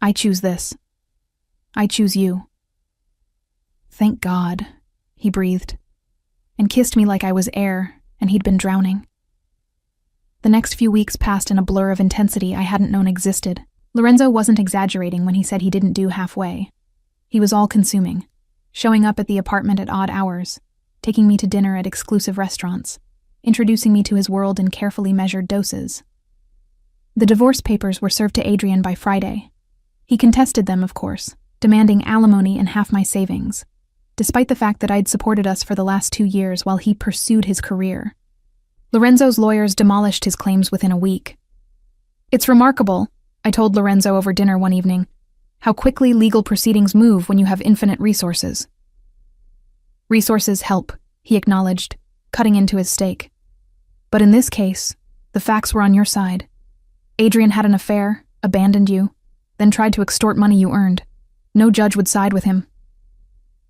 I choose this. I choose you. Thank God, he breathed, and kissed me like I was air and he'd been drowning. The next few weeks passed in a blur of intensity I hadn't known existed. Lorenzo wasn't exaggerating when he said he didn't do halfway. He was all-consuming, showing up at the apartment at odd hours, taking me to dinner at exclusive restaurants, introducing me to his world in carefully measured doses. The divorce papers were served to Adrian by Friday. He contested them, of course, demanding alimony and half my savings, despite the fact that I'd supported us for the last 2 years while he pursued his career. Lorenzo's lawyers demolished his claims within a week. It's remarkable, I told Lorenzo over dinner one evening, how quickly legal proceedings move when you have infinite resources. Resources help, he acknowledged, cutting into his steak. But in this case, the facts were on your side. Adrian had an affair, abandoned you, then tried to extort money you earned. No judge would side with him.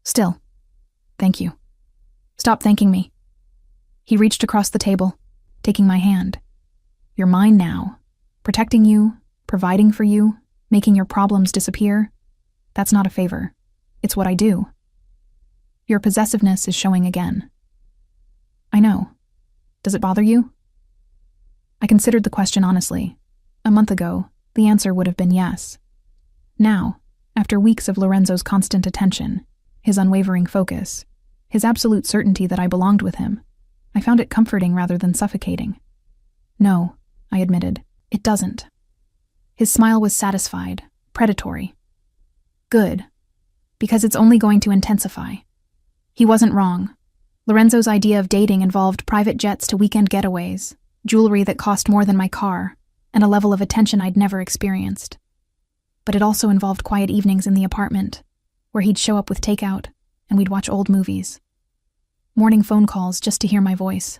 Still, thank you. Stop thanking me. He reached across the table, taking my hand. You're mine now. Protecting you, providing for you, making your problems disappear. That's not a favor. It's what I do. Your possessiveness is showing again. I know. Does it bother you? I considered the question honestly. A month ago, the answer would have been yes. Now, after weeks of Lorenzo's constant attention, his unwavering focus, his absolute certainty that I belonged with him, I found it comforting rather than suffocating. No, I admitted, it doesn't. His smile was satisfied, predatory. Good, because it's only going to intensify. He wasn't wrong. Lorenzo's idea of dating involved private jets to weekend getaways, jewelry that cost more than my car, and a level of attention I'd never experienced. But it also involved quiet evenings in the apartment, where he'd show up with takeout, and we'd watch old movies. Morning phone calls just to hear my voice.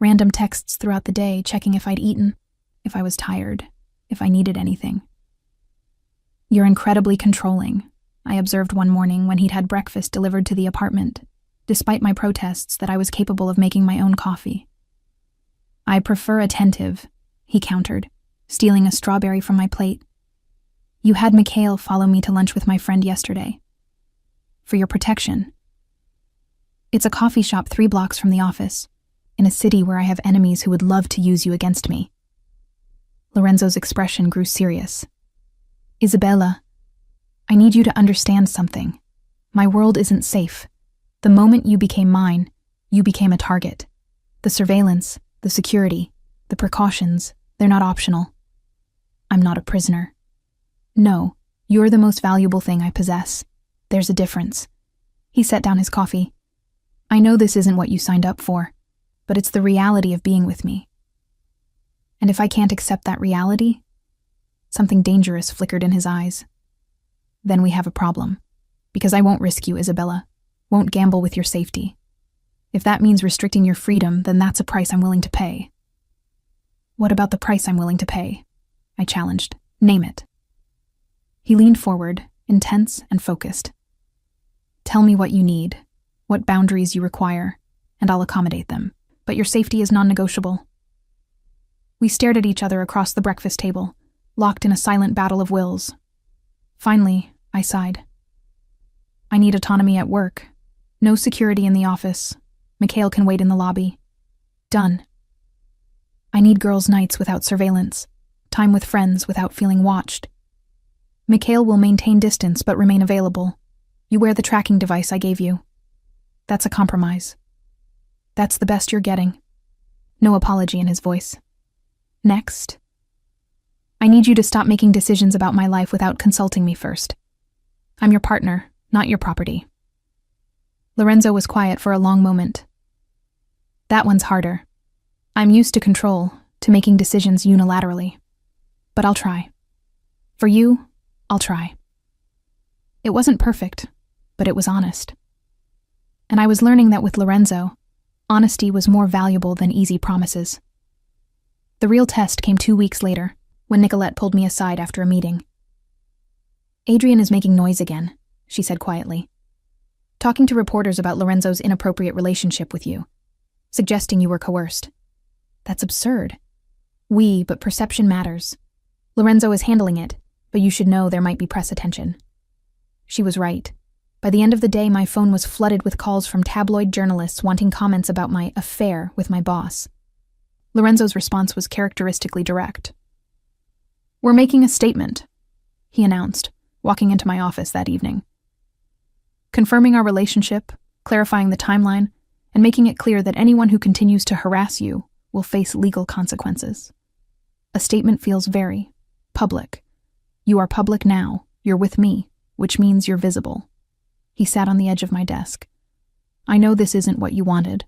Random texts throughout the day checking if I'd eaten, if I was tired, if I needed anything. You're incredibly controlling, I observed one morning when he'd had breakfast delivered to the apartment, despite my protests that I was capable of making my own coffee. I prefer attentive, he countered, stealing a strawberry from my plate. You had Mikhail follow me to lunch with my friend yesterday. For your protection. It's a coffee shop 3 blocks from the office, in a city where I have enemies who would love to use you against me. Lorenzo's expression grew serious. Isabella, I need you to understand something. My world isn't safe. The moment you became mine, you became a target. The surveillance, the security, the precautions, they're not optional. I'm not a prisoner. No, you're the most valuable thing I possess. There's a difference. He set down his coffee. I know this isn't what you signed up for, but it's the reality of being with me. And if I can't accept that reality, something dangerous flickered in his eyes. Then we have a problem, because I won't risk you, Isabella. Won't gamble with your safety. If that means restricting your freedom, then that's a price I'm willing to pay. What about the price I'm willing to pay? I challenged. Name it. He leaned forward, intense and focused. Tell me what you need, what boundaries you require, and I'll accommodate them. But your safety is non-negotiable. We stared at each other across the breakfast table, locked in a silent battle of wills. Finally, I sighed. I need autonomy at work. No security in the office. Mikhail can wait in the lobby. Done. I need girls' nights without surveillance, time with friends without feeling watched. Mikhail will maintain distance but remain available. You wear the tracking device I gave you. That's a compromise. That's the best you're getting. No apology in his voice. Next. I need you to stop making decisions about my life without consulting me first. I'm your partner, not your property. Lorenzo was quiet for a long moment. That one's harder. I'm used to control, to making decisions unilaterally. But I'll try. For you, I'll try. It wasn't perfect, but it was honest. And I was learning that with Lorenzo, honesty was more valuable than easy promises. The real test came 2 weeks later, when Nicolette pulled me aside after a meeting. Adrian is making noise again, she said quietly. Talking to reporters about Lorenzo's inappropriate relationship with you, suggesting you were coerced. That's absurd. But perception matters. Lorenzo is handling it, but you should know there might be press attention." She was right. By the end of the day, my phone was flooded with calls from tabloid journalists wanting comments about my affair with my boss. Lorenzo's response was characteristically direct. "We're making a statement," he announced, walking into my office that evening. "Confirming our relationship, clarifying the timeline, and making it clear that anyone who continues to harass you will face legal consequences. A statement feels very public. You are public now, you're with me, which means you're visible." He sat on the edge of my desk. "I know this isn't what you wanted,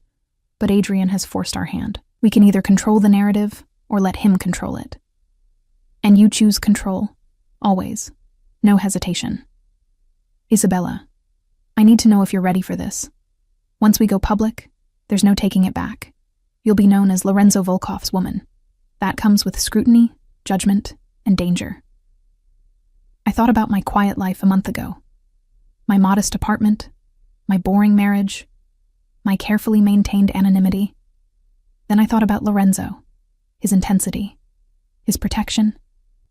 but Adrian has forced our hand. We can either control the narrative or let him control it. And you choose control, always. No hesitation. Isabella, I need to know if you're ready for this. Once we go public, there's no taking it back. You'll be known as Lorenzo Volkov's woman. That comes with scrutiny, judgment, and danger." I thought about my quiet life a month ago. My modest apartment, my boring marriage, my carefully maintained anonymity. Then I thought about Lorenzo, his intensity, his protection,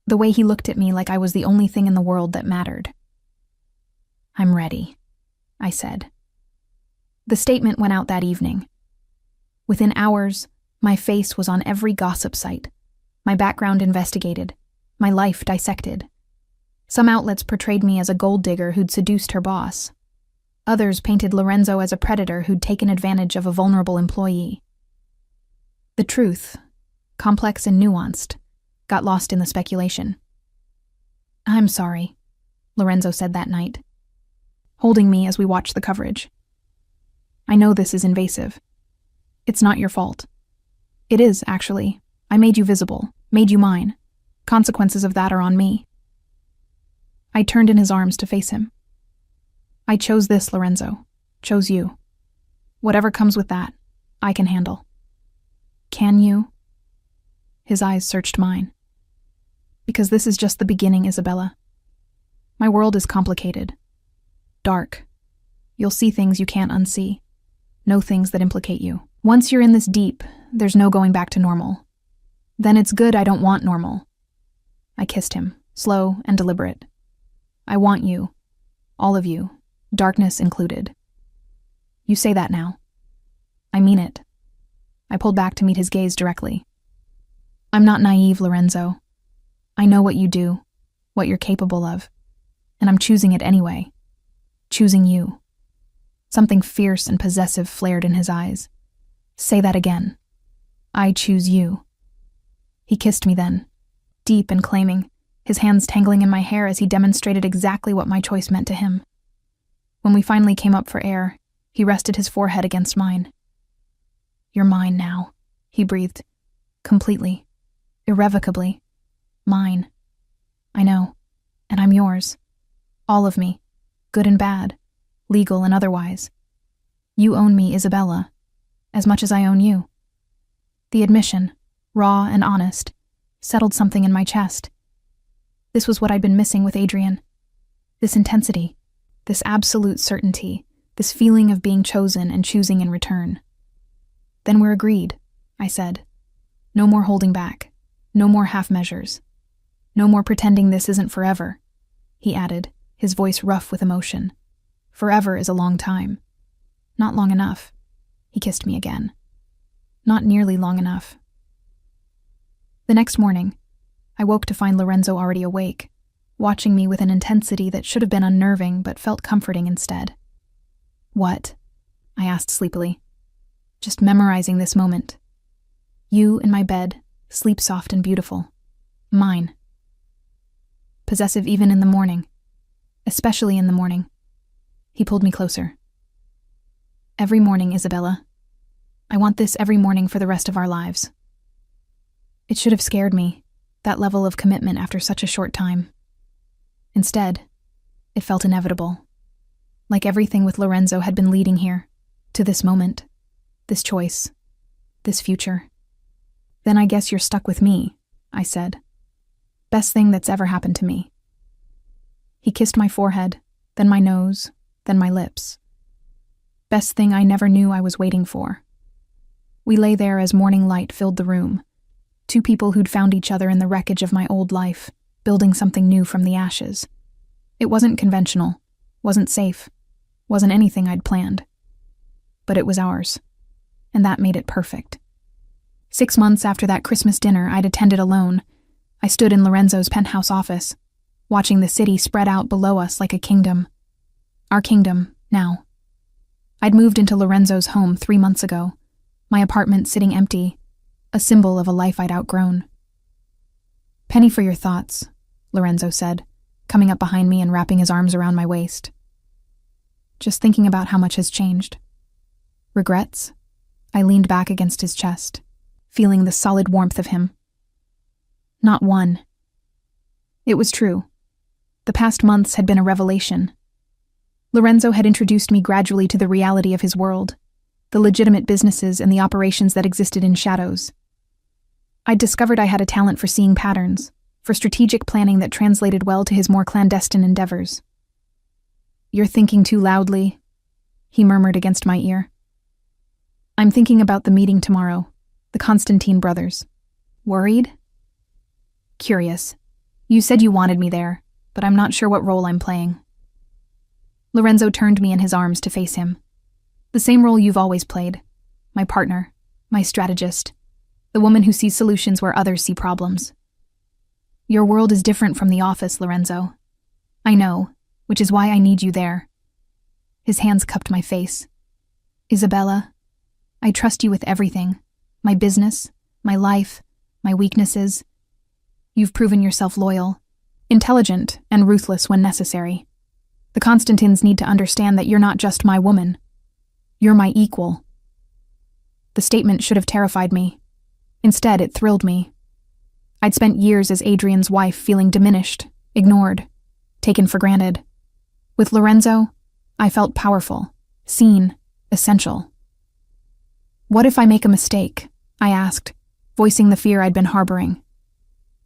the way he looked at me like I was the only thing in the world that mattered. "I'm ready," I said. The statement went out that evening. Within hours, my face was on every gossip site, my background investigated, my life dissected. Some outlets portrayed me as a gold digger who'd seduced her boss. Others painted Lorenzo as a predator who'd taken advantage of a vulnerable employee. The truth, complex and nuanced, got lost in the speculation. "I'm sorry," Lorenzo said that night, holding me as we watched the coverage. "I know this is invasive. It's not your fault. It is, actually. I made you visible, made you mine. Consequences of that are on me." I turned in his arms to face him. "I chose this, Lorenzo. Chose you. Whatever comes with that, I can handle." "Can you?" His eyes searched mine. "Because this is just the beginning, Isabella. My world is complicated. Dark. You'll see things you can't unsee. Know things that implicate you. Once you're in this deep, there's no going back to normal. Then it's good I don't want normal." I kissed him, slow and deliberate. "I want you. All of you. Darkness included." "You say that now." "I mean it." I pulled back to meet his gaze directly. "I'm not naive, Lorenzo. I know what you do, what you're capable of, and I'm choosing it anyway. Choosing you." Something fierce and possessive flared in his eyes. "Say that again. I choose you." He kissed me then, deep and claiming, his hands tangling in my hair as he demonstrated exactly what my choice meant to him. When we finally came up for air, he rested his forehead against mine. "You're mine now," he breathed. "Completely. Irrevocably. Mine. I know. And I'm yours. All of me. Good and bad. Legal and otherwise. You own me, Isabella, as much as I own you." The admission, raw and honest, settled something in my chest. This was what I'd been missing with Adrian. This intensity, this absolute certainty, this feeling of being chosen and choosing in return. "Then we're agreed," I said. "No more holding back. No more half measures. No more pretending this isn't forever," he added, his voice rough with emotion. "Forever is a long time. Not long enough." He kissed me again. "Not nearly long enough." The next morning, I woke to find Lorenzo already awake, watching me with an intensity that should have been unnerving but felt comforting instead. "What?" I asked sleepily. "Just memorizing this moment. You in my bed, sleep soft and beautiful. Mine. Possessive even in the morning. Especially in the morning." He pulled me closer. "Every morning, Isabella. I want this every morning for the rest of our lives." It should have scared me, that level of commitment after such a short time. Instead, it felt inevitable. Like everything with Lorenzo had been leading here, to this moment, this choice, this future. "Then I guess you're stuck with me," I said. "Best thing that's ever happened to me." He kissed my forehead, then my nose, then my lips. Best thing I never knew I was waiting for. We lay there as morning light filled the room. Two people who'd found each other in the wreckage of my old life, building something new from the ashes. It wasn't conventional, wasn't safe, wasn't anything I'd planned. But it was ours, and that made it perfect. 6 months after that Christmas dinner I'd attended alone, I stood in Lorenzo's penthouse office, watching the city spread out below us like a kingdom. Our kingdom, now. I'd moved into Lorenzo's home 3 months ago, my apartment sitting empty, a symbol of a life I'd outgrown. "Penny for your thoughts," Lorenzo said, coming up behind me and wrapping his arms around my waist. "Just thinking about how much has changed." "Regrets?" I leaned back against his chest, feeling the solid warmth of him. Not one. It was true. The past months had been a revelation. Lorenzo had introduced me gradually to the reality of his world, the legitimate businesses and the operations that existed in shadows. I'd discovered I had a talent for seeing patterns, for strategic planning that translated well to his more clandestine endeavors. "You're thinking too loudly," he murmured against my ear. "I'm thinking about the meeting tomorrow, the Constantine brothers." "Worried?" "Curious. You said you wanted me there, but I'm not sure what role I'm playing." Lorenzo turned me in his arms to face him. "The same role you've always played. My partner, my strategist, the woman who sees solutions where others see problems. Your world is different from the office, Lorenzo. I know, which is why I need you there." His hands cupped my face. "Isabella, I trust you with everything. My business, my life, my weaknesses. You've proven yourself loyal, intelligent, and ruthless when necessary. The Constantines need to understand that you're not just my woman. You're my equal." The statement should have terrified me. Instead, it thrilled me. I'd spent years as Adrian's wife feeling diminished, ignored, taken for granted. With Lorenzo, I felt powerful, seen, essential. "What if I make a mistake?" I asked, voicing the fear I'd been harboring.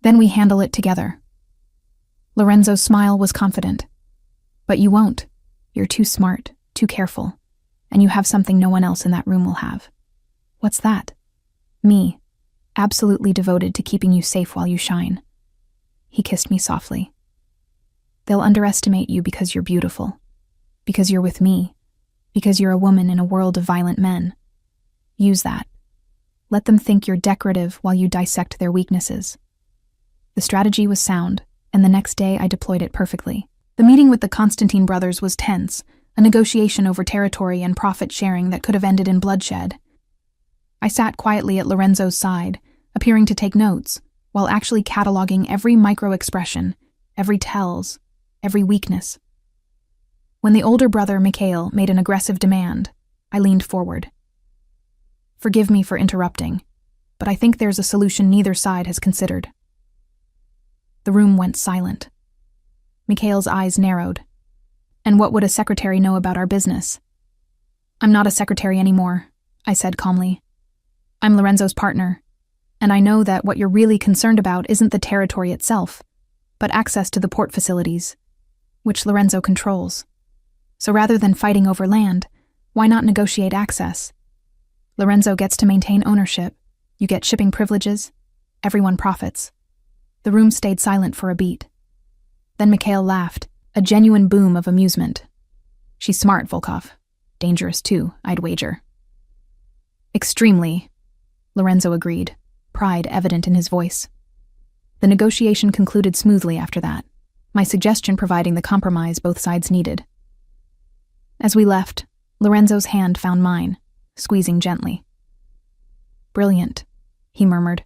"Then we handle it together." Lorenzo's smile was confident. "But you won't. You're too smart, too careful, and you have something no one else in that room will have." "What's that?" "Me, absolutely devoted to keeping you safe while you shine." He kissed me softly. "They'll underestimate you because you're beautiful, because you're with me, because you're a woman in a world of violent men. Use that. Let them think you're decorative while you dissect their weaknesses." The strategy was sound, and the next day I deployed it perfectly. The meeting with the Constantine brothers was tense, a negotiation over territory and profit sharing that could have ended in bloodshed. I sat quietly at Lorenzo's side, appearing to take notes, while actually cataloging every micro-expression, every tells, every weakness. When the older brother, Mikhail, made an aggressive demand, I leaned forward. "Forgive me for interrupting, but I think there's a solution neither side has considered." The room went silent. Mikhail's eyes narrowed. "And what would a secretary know about our business?" "I'm not a secretary anymore," I said calmly. "I'm Lorenzo's partner, and I know that what you're really concerned about isn't the territory itself, but access to the port facilities, which Lorenzo controls. So rather than fighting over land, why not negotiate access? Lorenzo gets to maintain ownership, you get shipping privileges, everyone profits." The room stayed silent for a beat. Then Mikhail laughed, a genuine boom of amusement. "She's smart, Volkov. Dangerous too, I'd wager." "Extremely," Lorenzo agreed, pride evident in his voice. The negotiation concluded smoothly after that, my suggestion providing the compromise both sides needed. As we left, Lorenzo's hand found mine, squeezing gently. "Brilliant," he murmured,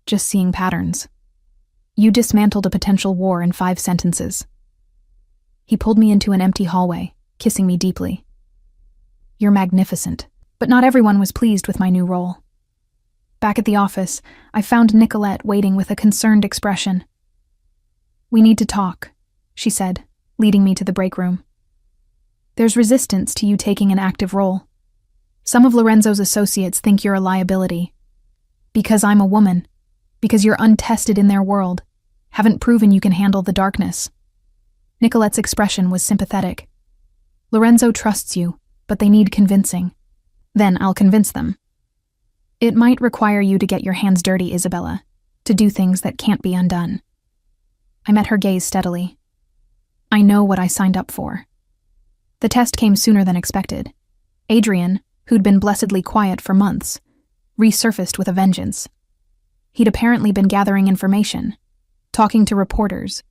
"just seeing patterns. You dismantled a potential war in 5 sentences." He pulled me into an empty hallway, kissing me deeply. "You're magnificent," but not everyone was pleased with my new role. Back at the office, I found Nicolette waiting with a concerned expression. "We need to talk," she said, leading me to the break room. "There's resistance to you taking an active role. Some of Lorenzo's associates think you're a liability. Because I'm a woman. Because you're untested in their world, haven't proven you can handle the darkness." Nicolette's expression was sympathetic. "Lorenzo trusts you, but they need convincing. Then I'll convince them. It might require you to get your hands dirty, Isabella, to do things that can't be undone." I met her gaze steadily. I know what I signed up for. The test came sooner than expected. Adrian, who'd been blessedly quiet for months, resurfaced with a vengeance. He'd apparently been gathering information, talking to reporters,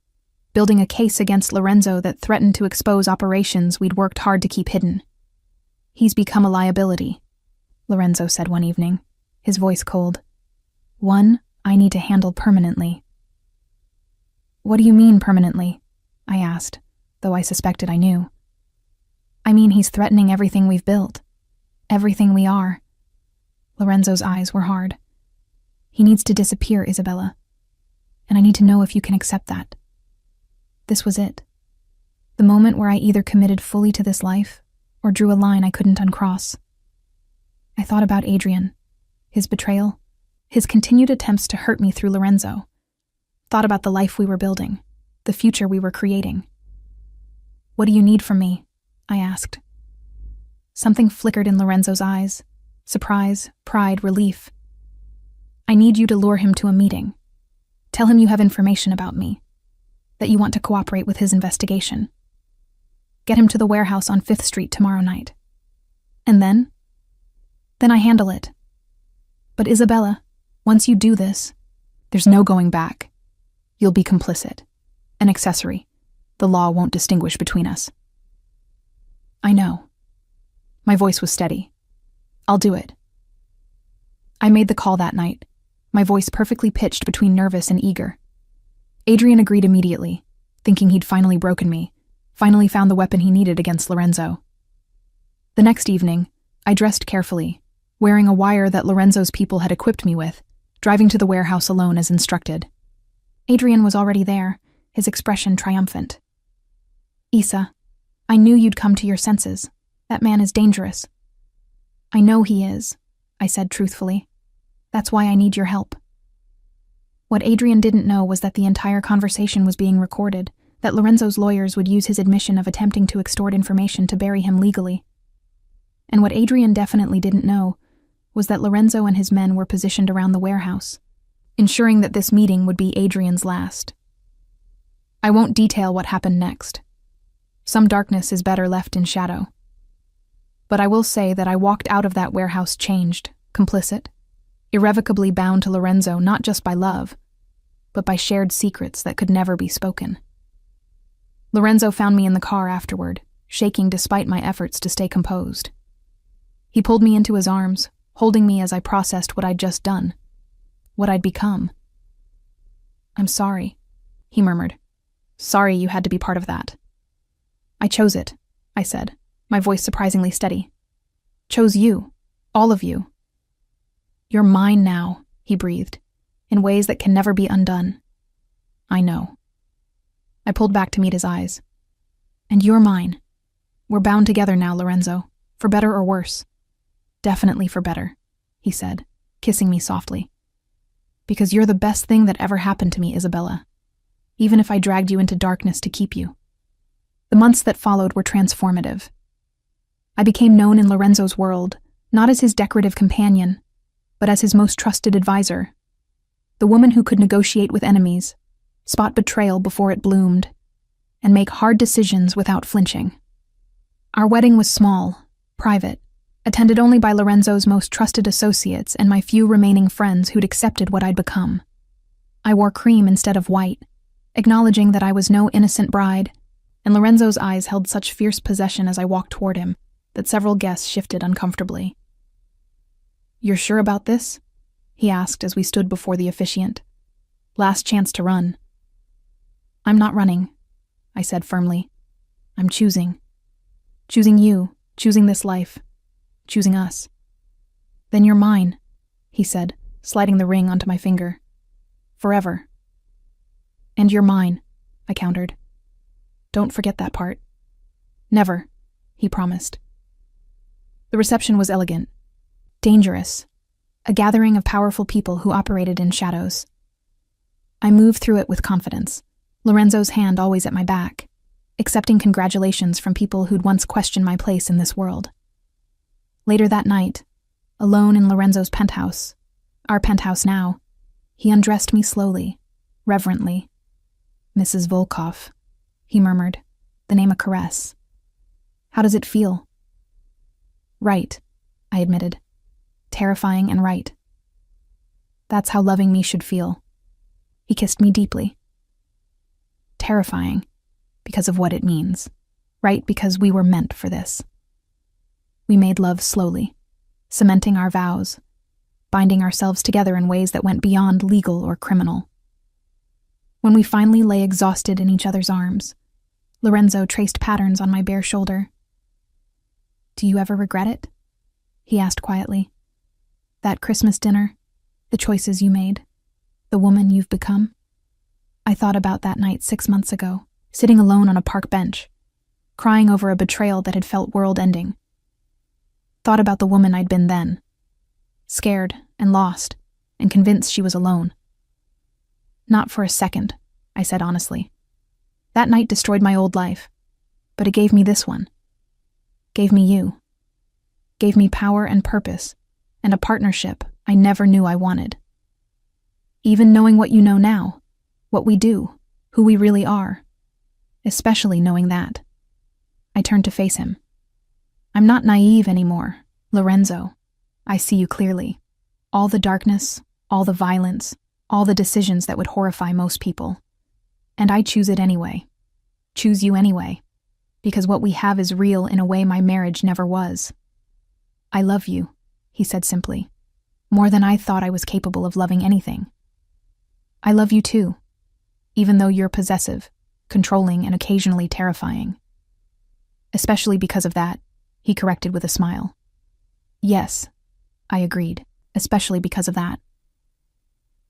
building a case against Lorenzo that threatened to expose operations we'd worked hard to keep hidden. "He's become a liability," Lorenzo said one evening, his voice cold. "One I need to handle permanently." "What do you mean permanently?" I asked, though I suspected I knew. "I mean he's threatening everything we've built, everything we are." Lorenzo's eyes were hard. "He needs to disappear, Isabella. And I need to know if you can accept that." This was it. The moment where I either committed fully to this life or drew a line I couldn't uncross. I thought about Adrian, his betrayal, his continued attempts to hurt me through Lorenzo. Thought about the life we were building, the future we were creating. "What do you need from me?" I asked. Something flickered in Lorenzo's eyes. Surprise, pride, relief. "I need you to lure him to a meeting. Tell him you have information about me, that you want to cooperate with his investigation. Get him to the warehouse on 5th Street tomorrow night. And then I handle it. But Isabella, once you do this, there's no going back. You'll be complicit, an accessory. The law won't distinguish between us." "I know." My voice was steady. "I'll do it." I made the call that night, my voice perfectly pitched between nervous and eager. Adrian agreed immediately, thinking he'd finally broken me, finally found the weapon he needed against Lorenzo. The next evening, I dressed carefully, wearing a wire that Lorenzo's people had equipped me with, driving to the warehouse alone as instructed. Adrian was already there, his expression triumphant. "Isa, I knew you'd come to your senses. That man is dangerous." "I know he is," I said truthfully. "That's why I need your help." What Adrian didn't know was that the entire conversation was being recorded, that Lorenzo's lawyers would use his admission of attempting to extort information to bury him legally. And what Adrian definitely didn't know was that Lorenzo and his men were positioned around the warehouse, ensuring that this meeting would be Adrian's last. I won't detail what happened next. Some darkness is better left in shadow. But I will say that I walked out of that warehouse changed, complicit, irrevocably bound to Lorenzo not just by love, but by shared secrets that could never be spoken. Lorenzo found me in the car afterward, shaking despite my efforts to stay composed. He pulled me into his arms, holding me as I processed what I'd just done, what I'd become. "I'm sorry," he murmured. "Sorry you had to be part of that." "I chose it," I said, my voice surprisingly steady. "Chose you, all of you." "You're mine now," he breathed, in ways that can never be undone. "I know." I pulled back to meet his eyes. "And you're mine. We're bound together now, Lorenzo, for better or worse." "Definitely for better," he said, kissing me softly. "Because you're the best thing that ever happened to me, Isabella, even if I dragged you into darkness to keep you." The months that followed were transformative. I became known in Lorenzo's world, not as his decorative companion, but as his most trusted advisor, the woman who could negotiate with enemies, spot betrayal before it bloomed, and make hard decisions without flinching. Our wedding was small, private, attended only by Lorenzo's most trusted associates and my few remaining friends who'd accepted what I'd become. I wore cream instead of white, acknowledging that I was no innocent bride, and Lorenzo's eyes held such fierce possession as I walked toward him that several guests shifted uncomfortably. "You're sure about this?" he asked as we stood before the officiant. "Last chance to run." "I'm not running," I said firmly. "I'm choosing. Choosing you, choosing this life, choosing us." "Then you're mine," he said, sliding the ring onto my finger. "Forever." "And you're mine," I countered. "Don't forget that part." "Never," he promised. The reception was elegant, dangerous, a gathering of powerful people who operated in shadows. I moved through it with confidence, Lorenzo's hand always at my back, accepting congratulations from people who'd once questioned my place in this world. Later that night, alone in Lorenzo's penthouse, our penthouse now, he undressed me slowly, reverently. Mrs. Volkov, he murmured, the name a caress. How does it feel? Right, I admitted. Terrifying and right. That's how loving me should feel. He kissed me deeply. Terrifying, because of what it means. Right, because we were meant for this. We made love slowly, cementing our vows, binding ourselves together in ways that went beyond legal or criminal. When we finally lay exhausted in each other's arms, Lorenzo traced patterns on my bare shoulder. Do you ever regret it? He asked quietly. That Christmas dinner, the choices you made, the woman you've become? I thought about that night 6 months ago, sitting alone on a park bench, crying over a betrayal that had felt world-ending. Thought about the woman I'd been then, scared and lost and convinced she was alone. Not for a second, I said honestly. That night destroyed my old life, but it gave me this one. Gave me you. Gave me power and purpose, and a partnership I never knew I wanted. Even knowing what you know now, what we do, who we really are, especially knowing that. I turned to face him. I'm not naive anymore, Lorenzo. I see you clearly. All the darkness, all the violence, all the decisions that would horrify most people. And I choose it anyway. Choose you anyway. Because what we have is real in a way my marriage never was. I love you, he said simply. More than I thought I was capable of loving anything. I love you too, even though you're possessive, controlling, and occasionally terrifying. Especially because of that, he corrected with a smile. Yes, I agreed, especially because of that.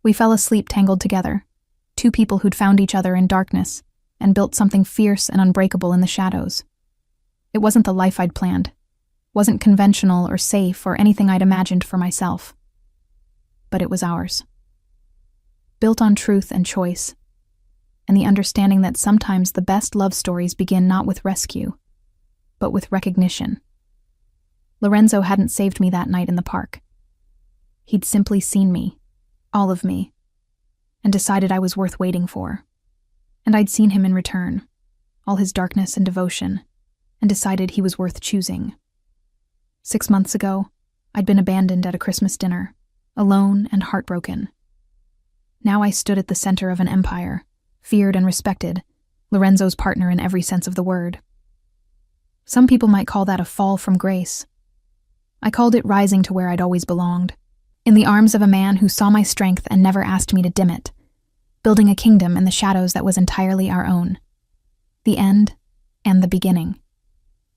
We fell asleep tangled together, two people who'd found each other in darkness and built something fierce and unbreakable in the shadows. It wasn't the life I'd planned, wasn't conventional or safe or anything I'd imagined for myself. But it was ours. Built on truth and choice, and the understanding that sometimes the best love stories begin not with rescue, but with recognition. Lorenzo hadn't saved me that night in the park. He'd simply seen me, all of me, and decided I was worth waiting for. And I'd seen him in return, all his darkness and devotion, and decided he was worth choosing. 6 months ago, I'd been abandoned at a Christmas dinner, alone and heartbroken. Now I stood at the center of an empire, feared and respected, Lorenzo's partner in every sense of the word. Some people might call that a fall from grace. I called it rising to where I'd always belonged, in the arms of a man who saw my strength and never asked me to dim it, building a kingdom in the shadows that was entirely our own. The end and the beginning.